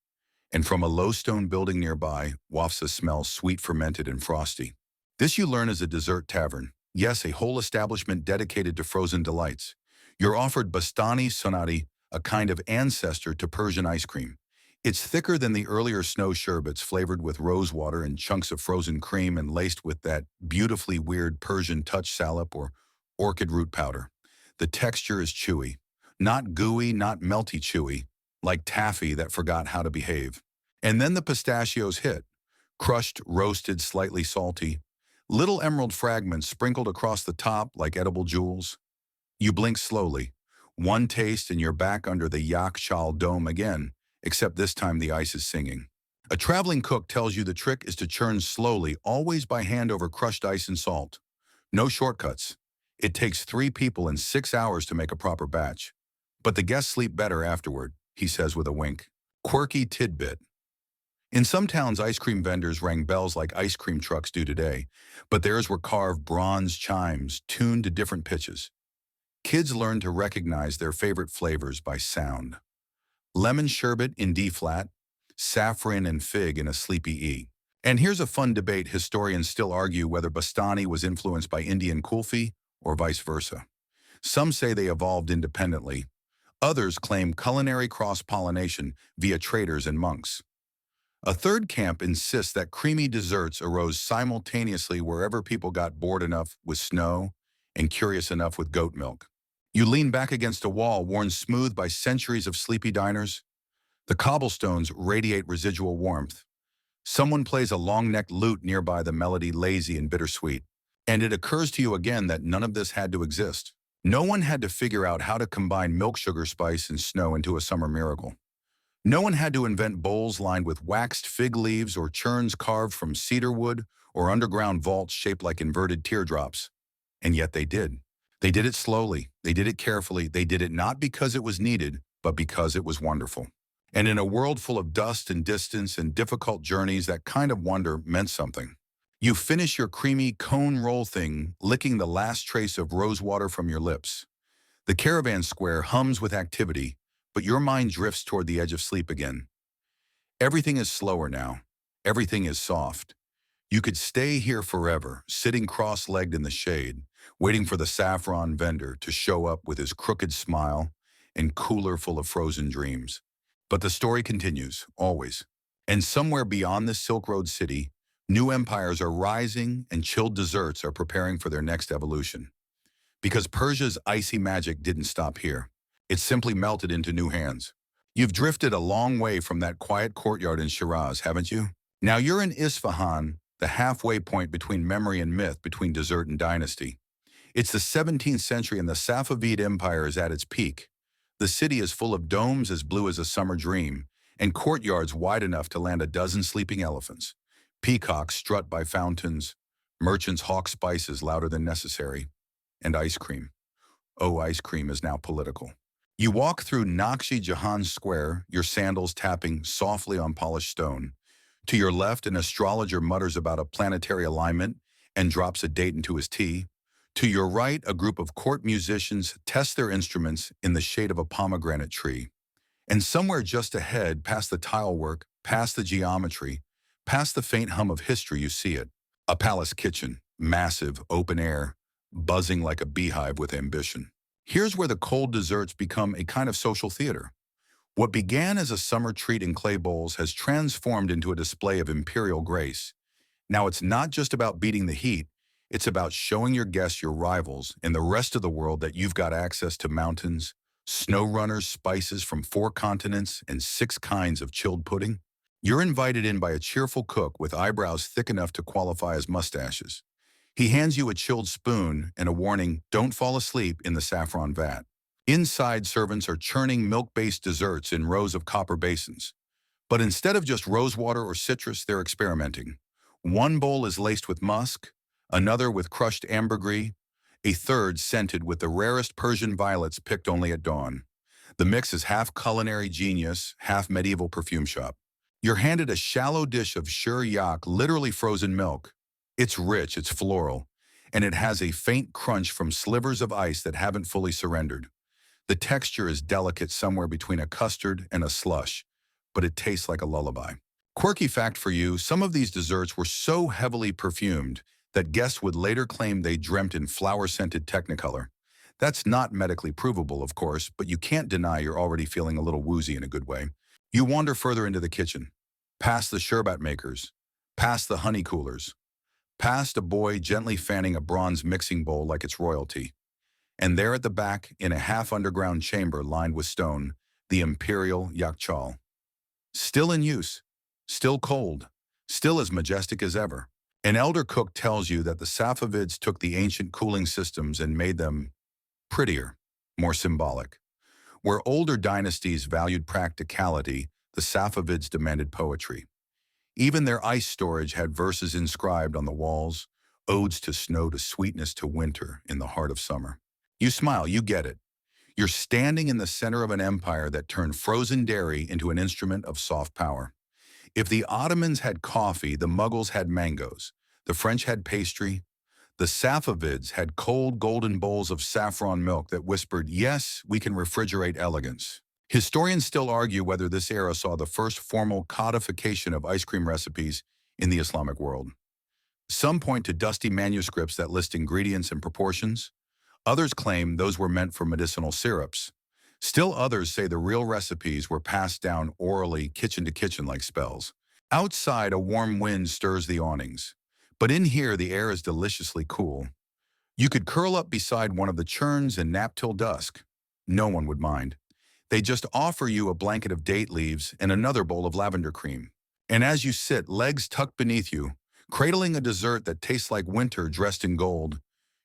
And from a low stone building nearby wafts a smell sweet, fermented, and frosty. This you learn is a dessert tavern. Yes, a whole establishment dedicated to frozen delights. You're offered Bastani Sonati, a kind of ancestor to Persian ice cream. It's thicker than the earlier snow sherbets, flavored with rose water and chunks of frozen cream and laced with that beautifully weird Persian touch salep or orchid root powder. The texture is chewy. Not gooey, not melty chewy, like taffy that forgot how to behave. And then the pistachios hit. Crushed, roasted, slightly salty. Little emerald fragments sprinkled across the top like edible jewels. You blink slowly. One taste and you're back under the yak shal dome again, except this time the ice is singing. A traveling cook tells you the trick is to churn slowly, always by hand over crushed ice and salt. No shortcuts. It takes 3 people and 6 hours to make a proper batch. But the guests sleep better afterward, he says with a wink. Quirky tidbit. In some towns, ice cream vendors rang bells like ice cream trucks do today, but theirs were carved bronze chimes tuned to different pitches. Kids learn to recognize their favorite flavors by sound. Lemon sherbet in D flat, saffron and fig in a sleepy E. And here's a fun debate: historians still argue whether Bastani was influenced by Indian kulfi or vice versa. Some say they evolved independently. Others claim culinary cross-pollination via traders and monks. A third camp insists that creamy desserts arose simultaneously wherever people got bored enough with snow and curious enough with goat milk. You lean back against a wall worn smooth by centuries of sleepy diners. The cobblestones radiate residual warmth. Someone plays a long-necked lute nearby, the melody lazy and bittersweet. And it occurs to you again that none of this had to exist. No one had to figure out how to combine milk, sugar, spice, and snow into a summer miracle. No one had to invent bowls lined with waxed fig leaves or churns carved from cedar wood or underground vaults shaped like inverted teardrops. And yet they did. They did it slowly. They did it carefully. They did it not because it was needed, but because it was wonderful. And in a world full of dust and distance and difficult journeys, that kind of wonder meant something. You finish your creamy cone roll thing, licking the last trace of rose water from your lips. The caravan square hums with activity, but your mind drifts toward the edge of sleep again. Everything is slower now. Everything is soft. You could stay here forever, sitting cross-legged in the shade, waiting for the saffron vendor to show up with his crooked smile and cooler full of frozen dreams. But the story continues, always. And somewhere beyond this Silk Road city, new empires are rising and chilled desserts are preparing for their next evolution. Because Persia's icy magic didn't stop here. It simply melted into new hands. You've drifted a long way from that quiet courtyard in Shiraz, haven't you? Now you're in Isfahan, the halfway point between memory and myth, between dessert and dynasty. It's the 17th century and the Safavid Empire is at its peak. The city is full of domes as blue as a summer dream, and courtyards wide enough to land a dozen sleeping elephants. Peacocks strut by fountains, merchants hawk spices louder than necessary, and ice cream. Oh, ice cream is now political. You walk through Nakshi Jahan Square, your sandals tapping softly on polished stone. To your left, an astrologer mutters about a planetary alignment and drops a date into his tea. To your right, a group of court musicians test their instruments in the shade of a pomegranate tree. And somewhere just ahead, past the tile work, past the geometry, past the faint hum of history, you see it. A palace kitchen, massive, open air, buzzing like a beehive with ambition. Here's where the cold desserts become a kind of social theater. What began as a summer treat in clay bowls has transformed into a display of imperial grace. Now it's not just about beating the heat, it's about showing your guests, your rivals, and the rest of the world that you've got access to mountains, snow runners, spices from 4 continents, and 6 kinds of chilled pudding. You're invited in by a cheerful cook with eyebrows thick enough to qualify as mustaches. He hands you a chilled spoon and a warning, "Don't fall asleep in the saffron vat." Inside, servants are churning milk-based desserts in rows of copper basins. But instead of just rosewater or citrus, they're experimenting. One bowl is laced with musk, another with crushed ambergris, a third scented with the rarest Persian violets picked only at dawn. The mix is half culinary genius, half medieval perfume shop. You're handed a shallow dish of yak, literally frozen milk. It's rich, it's floral, and it has a faint crunch from slivers of ice that haven't fully surrendered. The texture is delicate, somewhere between a custard and a slush, but it tastes like a lullaby. Quirky fact for you, some of these desserts were so heavily perfumed that guests would later claim they dreamt in flower-scented technicolor. That's not medically provable, of course, but you can't deny you're already feeling a little woozy in a good way. You wander further into the kitchen, past the sherbet makers, past the honey coolers, past a boy gently fanning a bronze mixing bowl like it's royalty. And there at the back, in a half-underground chamber lined with stone, the imperial yakchal. Still in use, still cold, still as majestic as ever. An elder cook tells you that the Safavids took the ancient cooling systems and made them prettier, more symbolic. Where older dynasties valued practicality, the Safavids demanded poetry. Even their ice storage had verses inscribed on the walls, odes to snow, to sweetness, to winter in the heart of summer. You smile, you get it. You're standing in the center of an empire that turned frozen dairy into an instrument of soft power. If the Ottomans had coffee, the Mughals had mangoes. The French had pastry. The Safavids had cold golden bowls of saffron milk that whispered, yes, we can refrigerate elegance. Historians still argue whether this era saw the first formal codification of ice cream recipes in the Islamic world. Some point to dusty manuscripts that list ingredients and proportions. Others claim those were meant for medicinal syrups. Still others say the real recipes were passed down orally, kitchen to kitchen like spells. Outside, a warm wind stirs the awnings. But in here, the air is deliciously cool. You could curl up beside one of the churns and nap till dusk. No one would mind. They just offer you a blanket of date leaves and another bowl of lavender cream. And as you sit, legs tucked beneath you, cradling a dessert that tastes like winter dressed in gold,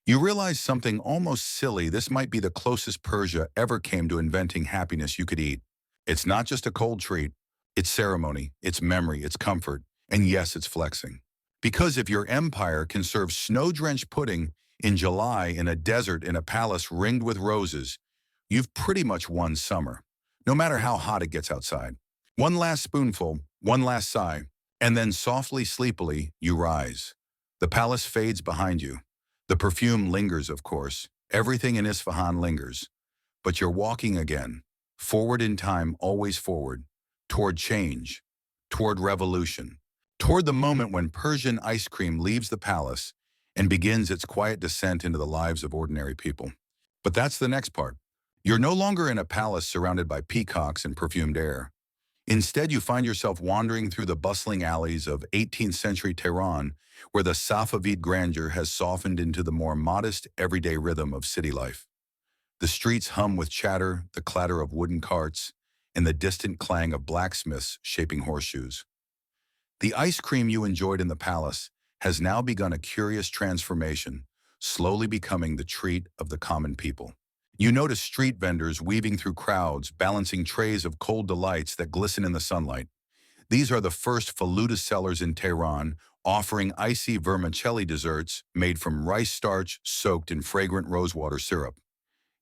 you realize something almost silly. This might be the closest Persia ever came to inventing happiness you could eat. It's not just a cold treat. It's ceremony, it's memory, it's comfort, and yes, it's flexing. Because if your empire can serve snow-drenched pudding in July in a desert in a palace ringed with roses, you've pretty much won summer, no matter how hot it gets outside. One last spoonful, one last sigh, and then softly, sleepily, you rise. The palace fades behind you. The perfume lingers, of course. Everything in Isfahan lingers. But you're walking again, forward in time, always forward, toward change, toward revolution, toward the moment when Persian ice cream leaves the palace and begins its quiet descent into the lives of ordinary people. But that's the next part. You're no longer in a palace surrounded by peacocks and perfumed air. Instead, you find yourself wandering through the bustling alleys of 18th century Tehran, where the Safavid grandeur has softened into the more modest, everyday rhythm of city life. The streets hum with chatter, the clatter of wooden carts, and the distant clang of blacksmiths shaping horseshoes. The ice cream you enjoyed in the palace has now begun a curious transformation, slowly becoming the treat of the common people. You notice street vendors weaving through crowds, balancing trays of cold delights that glisten in the sunlight. These are the first faluda sellers in Tehran, offering icy vermicelli desserts made from rice starch soaked in fragrant rosewater syrup.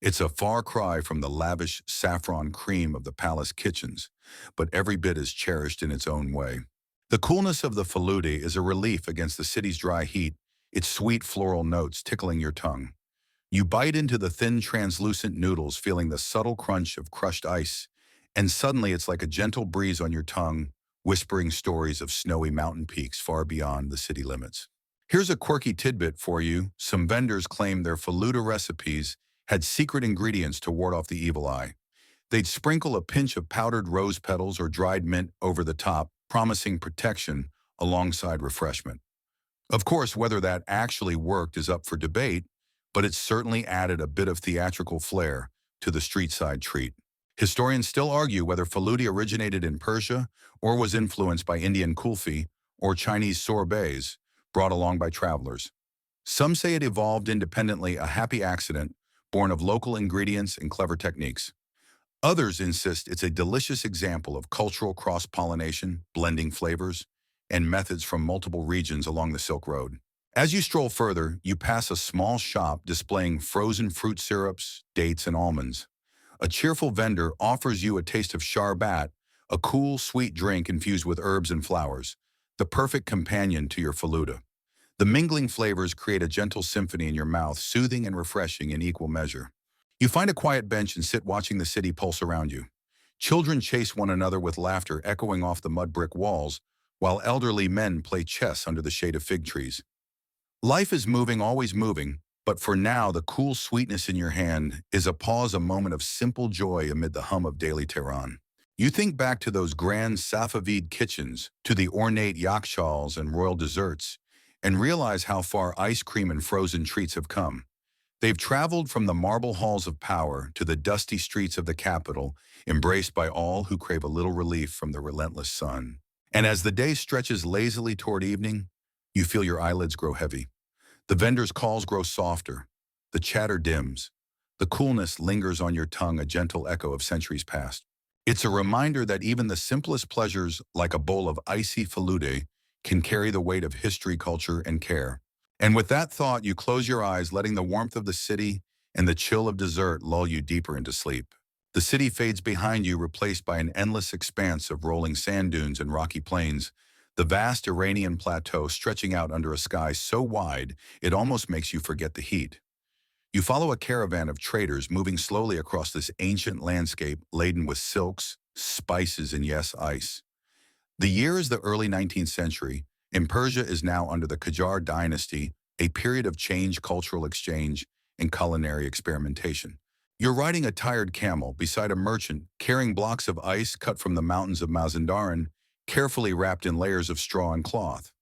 It's a far cry from the lavish saffron cream of the palace kitchens, but every bit is cherished in its own way. The coolness of the faluda is a relief against the city's dry heat, its sweet floral notes tickling your tongue. You bite into the thin, translucent noodles, feeling the subtle crunch of crushed ice, and suddenly it's like a gentle breeze on your tongue, whispering stories of snowy mountain peaks far beyond the city limits. Here's a quirky tidbit for you. Some vendors claim their faluda recipes had secret ingredients to ward off the evil eye. They'd sprinkle a pinch of powdered rose petals or dried mint over the top, promising protection alongside refreshment. Of course, whether that actually worked is up for debate, but it certainly added a bit of theatrical flair to the street-side treat. Historians still argue whether faluda originated in Persia or was influenced by Indian kulfi or Chinese sorbets brought along by travelers. Some say it evolved independently, a happy accident born of local ingredients and clever techniques. Others insist it's a delicious example of cultural cross-pollination, blending flavors, and methods from multiple regions along the Silk Road. As you stroll further, you pass a small shop displaying frozen fruit syrups, dates, and almonds. A cheerful vendor offers you a taste of sharbat, a cool, sweet drink infused with herbs and flowers, the perfect companion to your faluda. The mingling flavors create a gentle symphony in your mouth, soothing and refreshing in equal measure. You find a quiet bench and sit watching the city pulse around you. Children chase one another with laughter echoing off the mud brick walls, while elderly men play chess under the shade of fig trees. Life is moving, always moving, but for now, the cool sweetness in your hand is a pause, a moment of simple joy amid the hum of daily Tehran. You think back to those grand Safavid kitchens, to the ornate yakshals and royal desserts, and realize how far ice cream and frozen treats have come. They've traveled from the marble halls of power to the dusty streets of the capital, embraced by all who crave a little relief from the relentless sun. And as the day stretches lazily toward evening, you feel your eyelids grow heavy. The vendor's calls grow softer. The chatter dims. The coolness lingers on your tongue, a gentle echo of centuries past. It's a reminder that even the simplest pleasures, like a bowl of icy falude, can carry the weight of history, culture, and care. And with that thought, you close your eyes, letting the warmth of the city and the chill of dessert lull you deeper into sleep. The city fades behind you, replaced by an endless expanse of rolling sand dunes and rocky plains, the vast Iranian plateau stretching out under a sky so wide it almost makes you forget the heat. You follow a caravan of traders moving slowly across this ancient landscape laden with silks, spices, and yes, ice. The year is the early 19th century, and Persia is now under the Qajar dynasty, a period of change, cultural exchange, and culinary experimentation. You're riding a tired camel beside a merchant carrying blocks of ice cut from the mountains of Mazandaran, carefully wrapped in layers of straw and cloth.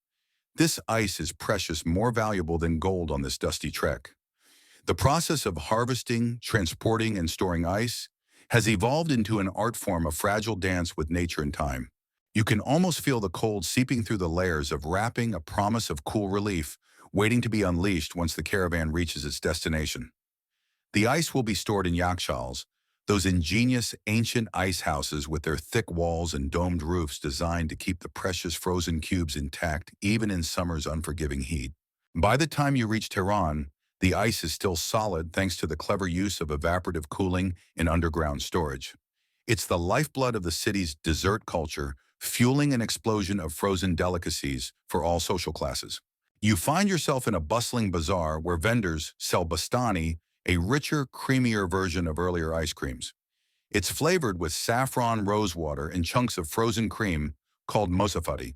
This ice is precious, more valuable than gold on this dusty trek. The process of harvesting, transporting, and storing ice has evolved into an art form, a fragile dance with nature and time. You can almost feel the cold seeping through the layers of wrapping, a promise of cool relief, waiting to be unleashed once the caravan reaches its destination. The ice will be stored in yakshals, those ingenious ancient ice houses with their thick walls and domed roofs designed to keep the precious frozen cubes intact even in summer's unforgiving heat. By the time you reach Tehran, the ice is still solid thanks to the clever use of evaporative cooling and underground storage. It's the lifeblood of the city's dessert culture, fueling an explosion of frozen delicacies for all social classes. You find yourself in a bustling bazaar where vendors sell bastani, a richer, creamier version of earlier ice creams. It's flavored with saffron rosewater and chunks of frozen cream called mosafati.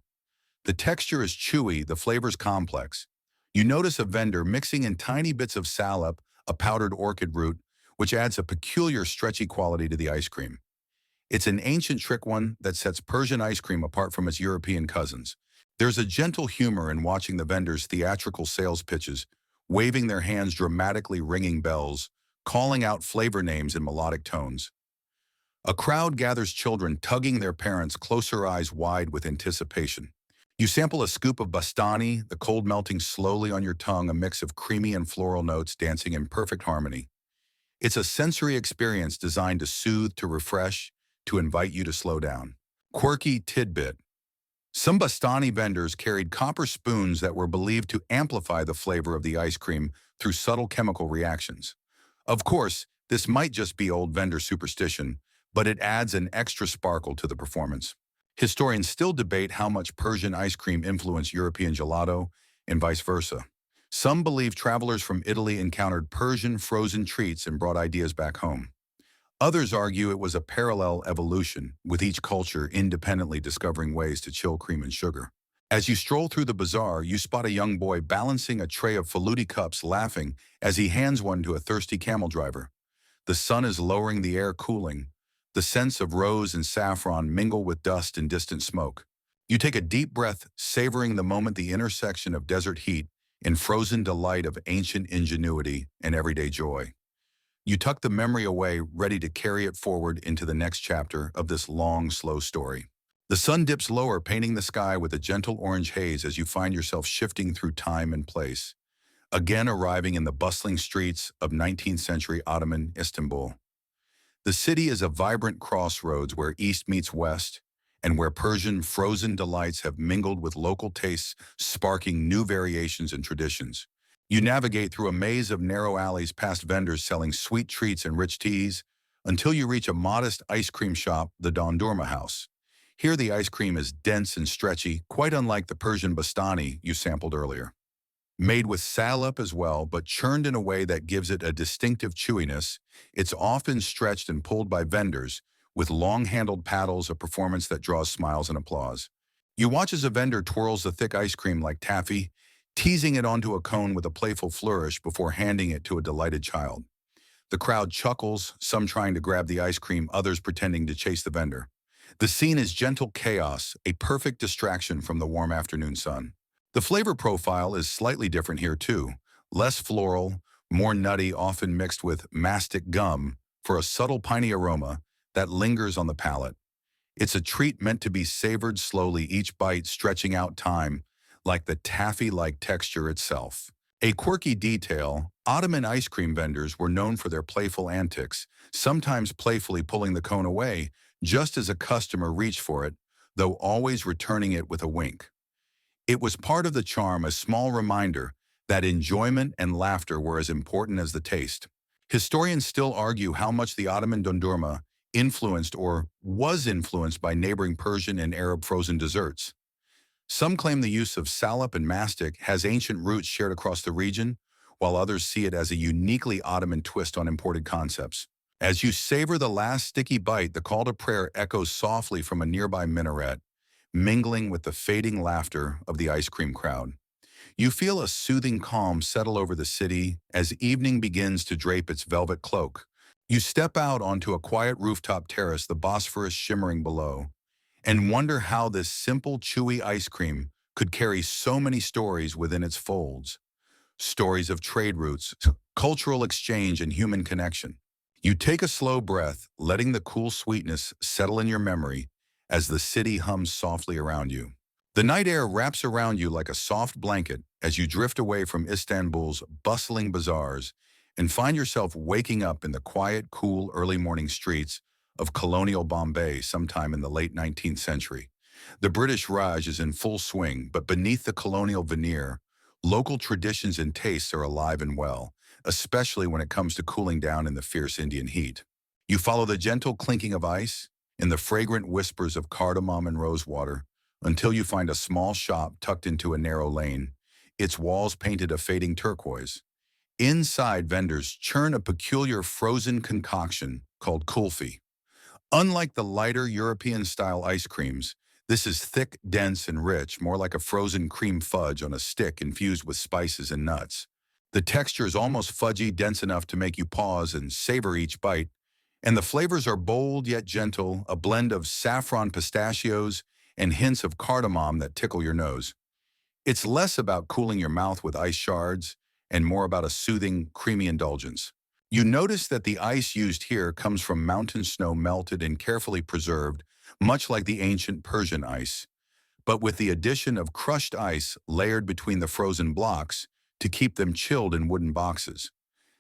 The texture is chewy, the flavors complex. You notice a vendor mixing in tiny bits of salep, a powdered orchid root, which adds a peculiar stretchy quality to the ice cream. It's an ancient trick, one that sets Persian ice cream apart from its European cousins. There's a gentle humor in watching the vendors' theatrical sales pitches, waving their hands dramatically, ringing bells, calling out flavor names in melodic tones. A crowd gathers, children tugging their parents, closer, eyes wide with anticipation. You sample a scoop of bastani, the cold melting slowly on your tongue, a mix of creamy and floral notes dancing in perfect harmony. It's a sensory experience designed to soothe, to refresh, to invite you to slow down. Quirky tidbit. Some bastani vendors carried copper spoons that were believed to amplify the flavor of the ice cream through subtle chemical reactions. Of course, this might just be old vendor superstition, but it adds an extra sparkle to the performance. Historians still debate how much Persian ice cream influenced European gelato and vice versa. Some believe travelers from Italy encountered Persian frozen treats and brought ideas back home. Others argue it was a parallel evolution, with each culture independently discovering ways to chill cream and sugar. As you stroll through the bazaar, you spot a young boy balancing a tray of faludi cups, laughing as he hands one to a thirsty camel driver. The sun is lowering, the air cooling. The scents of rose and saffron mingle with dust and distant smoke. You take a deep breath, savoring the moment, the intersection of desert heat and frozen delight, of ancient ingenuity and everyday joy. You tuck the memory away, ready to carry it forward into the next chapter of this long, slow story. The sun dips lower, painting the sky with a gentle orange haze as you find yourself shifting through time and place, again arriving in the bustling streets of 19th century Ottoman Istanbul. The city is a vibrant crossroads where East meets West, and where Persian frozen delights have mingled with local tastes, sparking new variations and traditions. You navigate through a maze of narrow alleys past vendors selling sweet treats and rich teas, until you reach a modest ice cream shop, the Dondurma House. Here the ice cream is dense and stretchy, quite unlike the Persian bastani you sampled earlier. Made with salep as well, but churned in a way that gives it a distinctive chewiness, it's often stretched and pulled by vendors, with long-handled paddles, a performance that draws smiles and applause. You watch as a vendor twirls the thick ice cream like taffy, teasing it onto a cone with a playful flourish before handing it to a delighted child. The crowd chuckles, some trying to grab the ice cream, others pretending to chase the vendor. The scene is gentle chaos, a perfect distraction from the warm afternoon sun. The flavor profile is slightly different here too. Less floral, more nutty, often mixed with mastic gum for a subtle piney aroma that lingers on the palate. It's a treat meant to be savored slowly, each bite stretching out time like the taffy-like texture itself. A quirky detail, Ottoman ice cream vendors were known for their playful antics, sometimes playfully pulling the cone away just as a customer reached for it, though always returning it with a wink. It was part of the charm, a small reminder that enjoyment and laughter were as important as the taste. Historians still argue how much the Ottoman dondurma influenced or was influenced by neighboring Persian and Arab frozen desserts. Some claim the use of salep and mastic has ancient roots shared across the region, while others see it as a uniquely Ottoman twist on imported concepts. As you savor the last sticky bite, the call to prayer echoes softly from a nearby minaret, mingling with the fading laughter of the ice cream crowd. You feel a soothing calm settle over the city as evening begins to drape its velvet cloak. You step out onto a quiet rooftop terrace, the Bosphorus shimmering below, and wonder how this simple, chewy ice cream could carry so many stories within its folds. Stories of trade routes, cultural exchange, and human connection. You take a slow breath, letting the cool sweetness settle in your memory as the city hums softly around you. The night air wraps around you like a soft blanket as you drift away from Istanbul's bustling bazaars and find yourself waking up in the quiet, cool, early morning streets of colonial Bombay sometime in the late 19th century. The British Raj is in full swing, but beneath the colonial veneer, local traditions and tastes are alive and well, especially when it comes to cooling down in the fierce Indian heat. You follow the gentle clinking of ice and the fragrant whispers of cardamom and rosewater until you find a small shop tucked into a narrow lane, its walls painted a fading turquoise. Inside, vendors churn a peculiar frozen concoction called kulfi. Unlike the lighter European-style ice creams, this is thick, dense, and rich, more like a frozen cream fudge on a stick infused with spices and nuts. The texture is almost fudgy, dense enough to make you pause and savor each bite, and the flavors are bold yet gentle, a blend of saffron pistachios and hints of cardamom that tickle your nose. It's less about cooling your mouth with ice shards and more about a soothing, creamy indulgence. You notice that the ice used here comes from mountain snow melted and carefully preserved, much like the ancient Persian ice, but with the addition of crushed ice layered between the frozen blocks to keep them chilled in wooden boxes.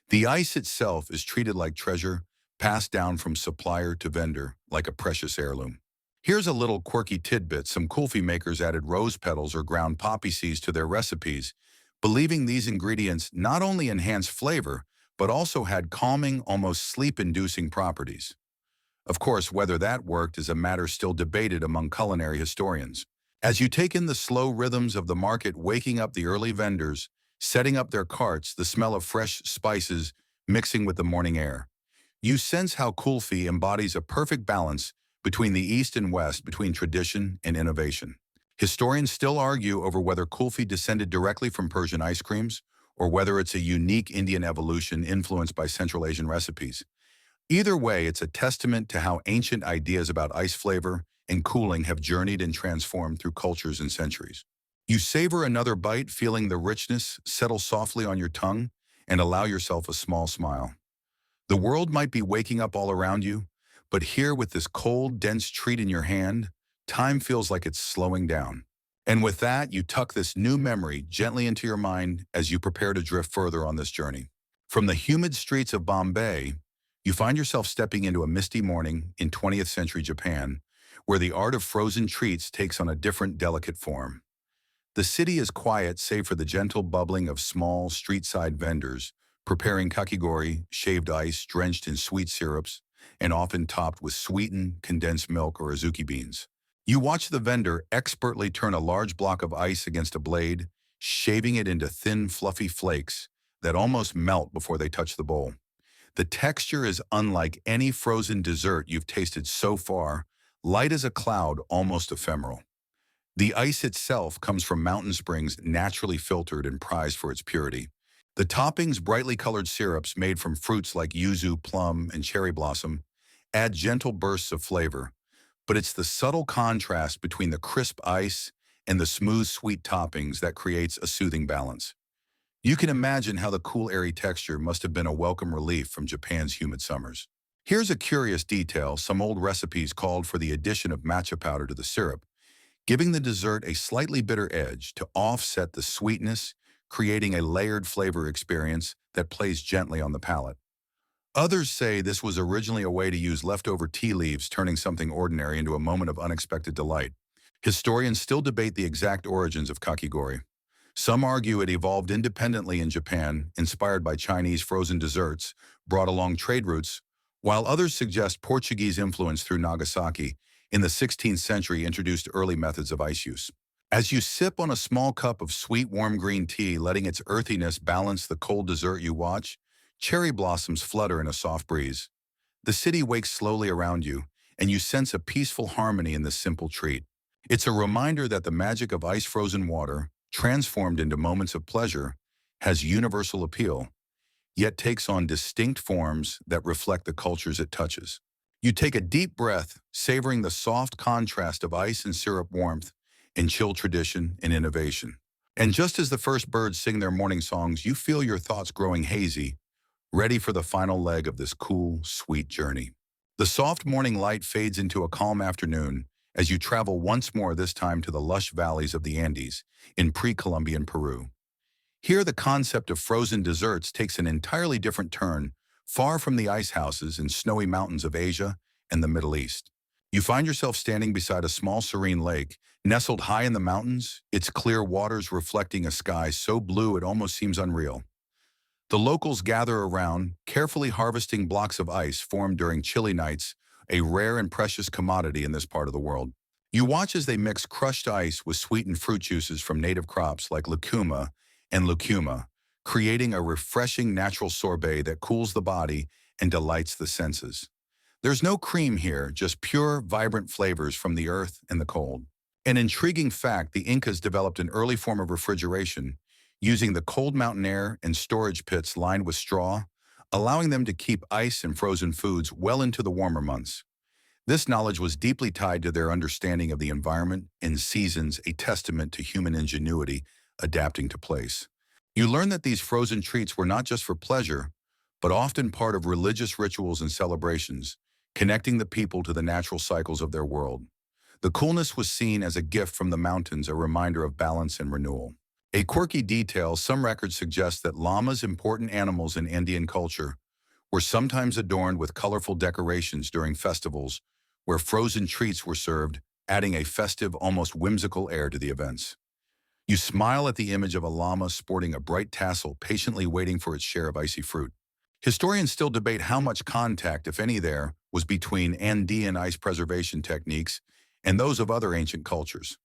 The ice itself is treated like treasure, passed down from supplier to vendor like a precious heirloom. Here's a little quirky tidbit. Some kulfi makers added rose petals or ground poppy seeds to their recipes, believing these ingredients not only enhance flavor, but also had calming, almost sleep-inducing properties. Of course, whether that worked is a matter still debated among culinary historians. As you take in the slow rhythms of the market, waking up the early vendors, setting up their carts, the smell of fresh spices mixing with the morning air, you sense how kulfi embodies a perfect balance between the East and West, between tradition and innovation. Historians still argue over whether kulfi descended directly from Persian ice creams or whether it's a unique Indian evolution influenced by Central Asian recipes. Either way, it's a testament to how ancient ideas about ice flavor and cooling have journeyed and transformed through cultures and centuries. You savor another bite, feeling the richness settle softly on your tongue, and allow yourself a small smile. The world might be waking up all around you, but here with this cold, dense treat in your hand, time feels like it's slowing down. And with that, you tuck this new memory gently into your mind as you prepare to drift further on this journey. From the humid streets of Bombay, you find yourself stepping into a misty morning in 20th century Japan, where the art of frozen treats takes on a different, delicate form. The city is quiet save for the gentle bubbling of small, street-side vendors, preparing kakigori, shaved ice drenched in sweet syrups, and often topped with sweetened, condensed milk or azuki beans. You watch the vendor expertly turn a large block of ice against a blade, shaving it into thin, fluffy flakes that almost melt before they touch the bowl. The texture is unlike any frozen dessert you've tasted so far, light as a cloud, almost ephemeral. The ice itself comes from mountain springs naturally filtered and prized for its purity. The toppings, brightly colored syrups made from fruits like yuzu, plum, and cherry blossom, add gentle bursts of flavor, but it's the subtle contrast between the crisp ice and the smooth, sweet toppings that creates a soothing balance. You can imagine how the cool, airy texture must have been a welcome relief from Japan's humid summers. Here's a curious detail: some old recipes called for the addition of matcha powder to the syrup, giving the dessert a slightly bitter edge to offset the sweetness, creating a layered flavor experience that plays gently on the palate. Others say this was originally a way to use leftover tea leaves, turning something ordinary into a moment of unexpected delight. Historians still debate the exact origins of kakigori. Some argue it evolved independently in Japan, inspired by Chinese frozen desserts brought along trade routes, while others suggest Portuguese influence through Nagasaki in the 16th century introduced early methods of ice use. As you sip on a small cup of sweet, warm green tea, letting its earthiness balance the cold dessert you watch, cherry blossoms flutter in a soft breeze. The city wakes slowly around you, and you sense a peaceful harmony in this simple treat. It's a reminder that the magic of ice-frozen water, transformed into moments of pleasure, has universal appeal, yet takes on distinct forms that reflect the cultures it touches. You take a deep breath, savoring the soft contrast of ice and syrup warmth, and chill tradition and innovation. And just as the first birds sing their morning songs, you feel your thoughts growing hazy, ready for the final leg of this cool, sweet journey. The soft morning light fades into a calm afternoon as you travel once more, this time to the lush valleys of the Andes in pre-Columbian Peru. Here, the concept of frozen desserts takes an entirely different turn, far from the ice houses and snowy mountains of Asia and the Middle East. You find yourself standing beside a small, serene lake, nestled high in the mountains, its clear waters reflecting a sky so blue it almost seems unreal. The locals gather around, carefully harvesting blocks of ice formed during chilly nights, a rare and precious commodity in this part of the world. You watch as they mix crushed ice with sweetened fruit juices from native crops like lucuma and lucuma, creating a refreshing natural sorbet that cools the body and delights the senses. There's no cream here, just pure, vibrant flavors from the earth and the cold. An intriguing fact: the Incas developed an early form of refrigeration, using the cold mountain air and storage pits lined with straw, allowing them to keep ice and frozen foods well into the warmer months. This knowledge was deeply tied to their understanding of the environment and seasons, a testament to human ingenuity adapting to place. You learn that these frozen treats were not just for pleasure, but often part of religious rituals and celebrations, connecting the people to the natural cycles of their world. The coolness was seen as a gift from the mountains, a reminder of balance and renewal. A quirky detail: some records suggest that llamas, important animals in Indian culture, were sometimes adorned with colorful decorations during festivals where frozen treats were served, adding a festive, almost whimsical air to the events. You smile at the image of a llama sporting a bright tassel, patiently waiting for its share of icy fruit. Historians still debate how much contact, if any, there was between Andean ice preservation techniques and those of other ancient cultures.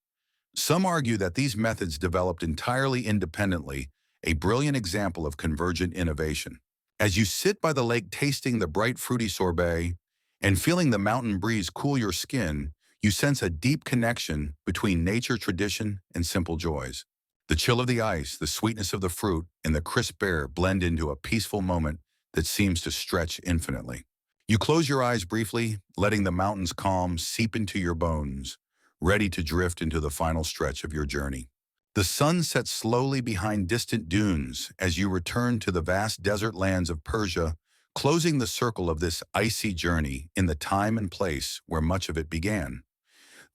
Some argue that these methods developed entirely independently, a brilliant example of convergent innovation. As you sit by the lake tasting the bright fruity sorbet and feeling the mountain breeze cool your skin, you sense a deep connection between nature, tradition, and simple joys. The chill of the ice, the sweetness of the fruit, and the crisp air blend into a peaceful moment that seems to stretch infinitely. You close your eyes briefly, letting the mountain's calm seep into your bones, ready to drift into the final stretch of your journey. The sun sets slowly behind distant dunes as you return to the vast desert lands of Persia, closing the circle of this icy journey in the time and place where much of it began.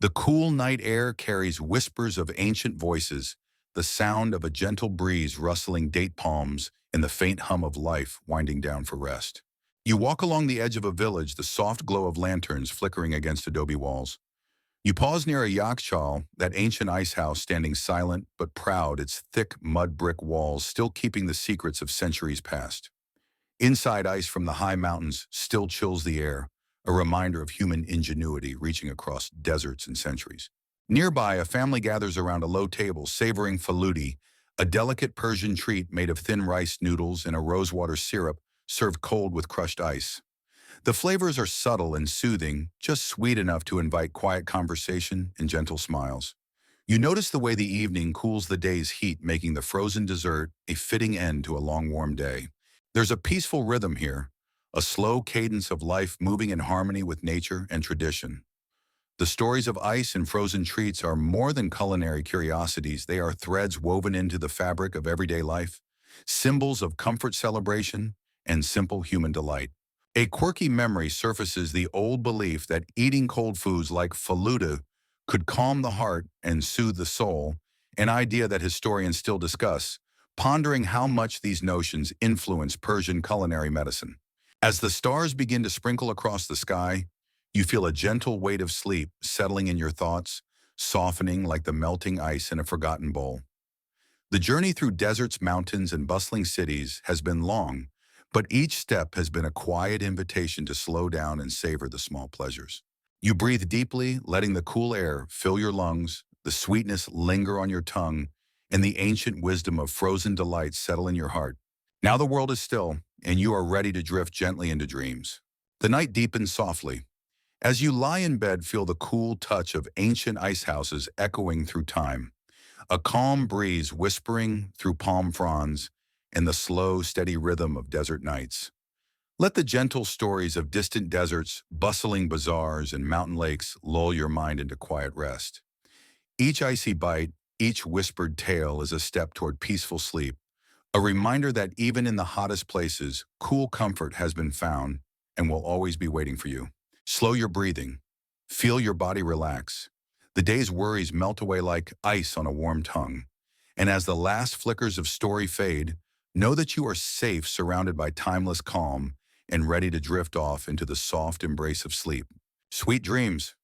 The cool night air carries whispers of ancient voices, the sound of a gentle breeze rustling date palms, and the faint hum of life winding down for rest. You walk along the edge of a village, the soft glow of lanterns flickering against adobe walls. You pause near a yakshal, that ancient ice house standing silent but proud, its thick mud brick walls still keeping the secrets of centuries past. Inside, ice from the high mountains still chills the air, a reminder of human ingenuity reaching across deserts and centuries. Nearby, a family gathers around a low table, savoring faluti, a delicate Persian treat made of thin rice noodles and a rosewater syrup served cold with crushed ice. The flavors are subtle and soothing, just sweet enough to invite quiet conversation and gentle smiles. You notice the way the evening cools the day's heat, making the frozen dessert a fitting end to a long, warm day. There's a peaceful rhythm here, a slow cadence of life moving in harmony with nature and tradition. The stories of ice and frozen treats are more than culinary curiosities. They are threads woven into the fabric of everyday life, symbols of comfort, celebration, and simple human delight. A quirky memory surfaces, the old belief that eating cold foods like faluda could calm the heart and soothe the soul, an idea that historians still discuss, pondering how much these notions influence Persian culinary medicine. As the stars begin to sprinkle across the sky, you feel a gentle weight of sleep settling in your thoughts, softening like the melting ice in a forgotten bowl. The journey through deserts, mountains, and bustling cities has been long, but each step has been a quiet invitation to slow down and savor the small pleasures. You breathe deeply, letting the cool air fill your lungs, the sweetness linger on your tongue, and the ancient wisdom of frozen delights settle in your heart. Now the world is still, and you are ready to drift gently into dreams. The night deepens softly. As you lie in bed, feel the cool touch of ancient ice houses echoing through time, a calm breeze whispering through palm fronds, and the slow, steady rhythm of desert nights. Let the gentle stories of distant deserts, bustling bazaars, and mountain lakes lull your mind into quiet rest. Each icy bite, each whispered tale is a step toward peaceful sleep, a reminder that even in the hottest places, cool comfort has been found and will always be waiting for you. Slow your breathing. Feel your body relax. The day's worries melt away like ice on a warm tongue. And as the last flickers of story fade, know that you are safe, surrounded by timeless calm, and ready to drift off into the soft embrace of sleep. Sweet dreams.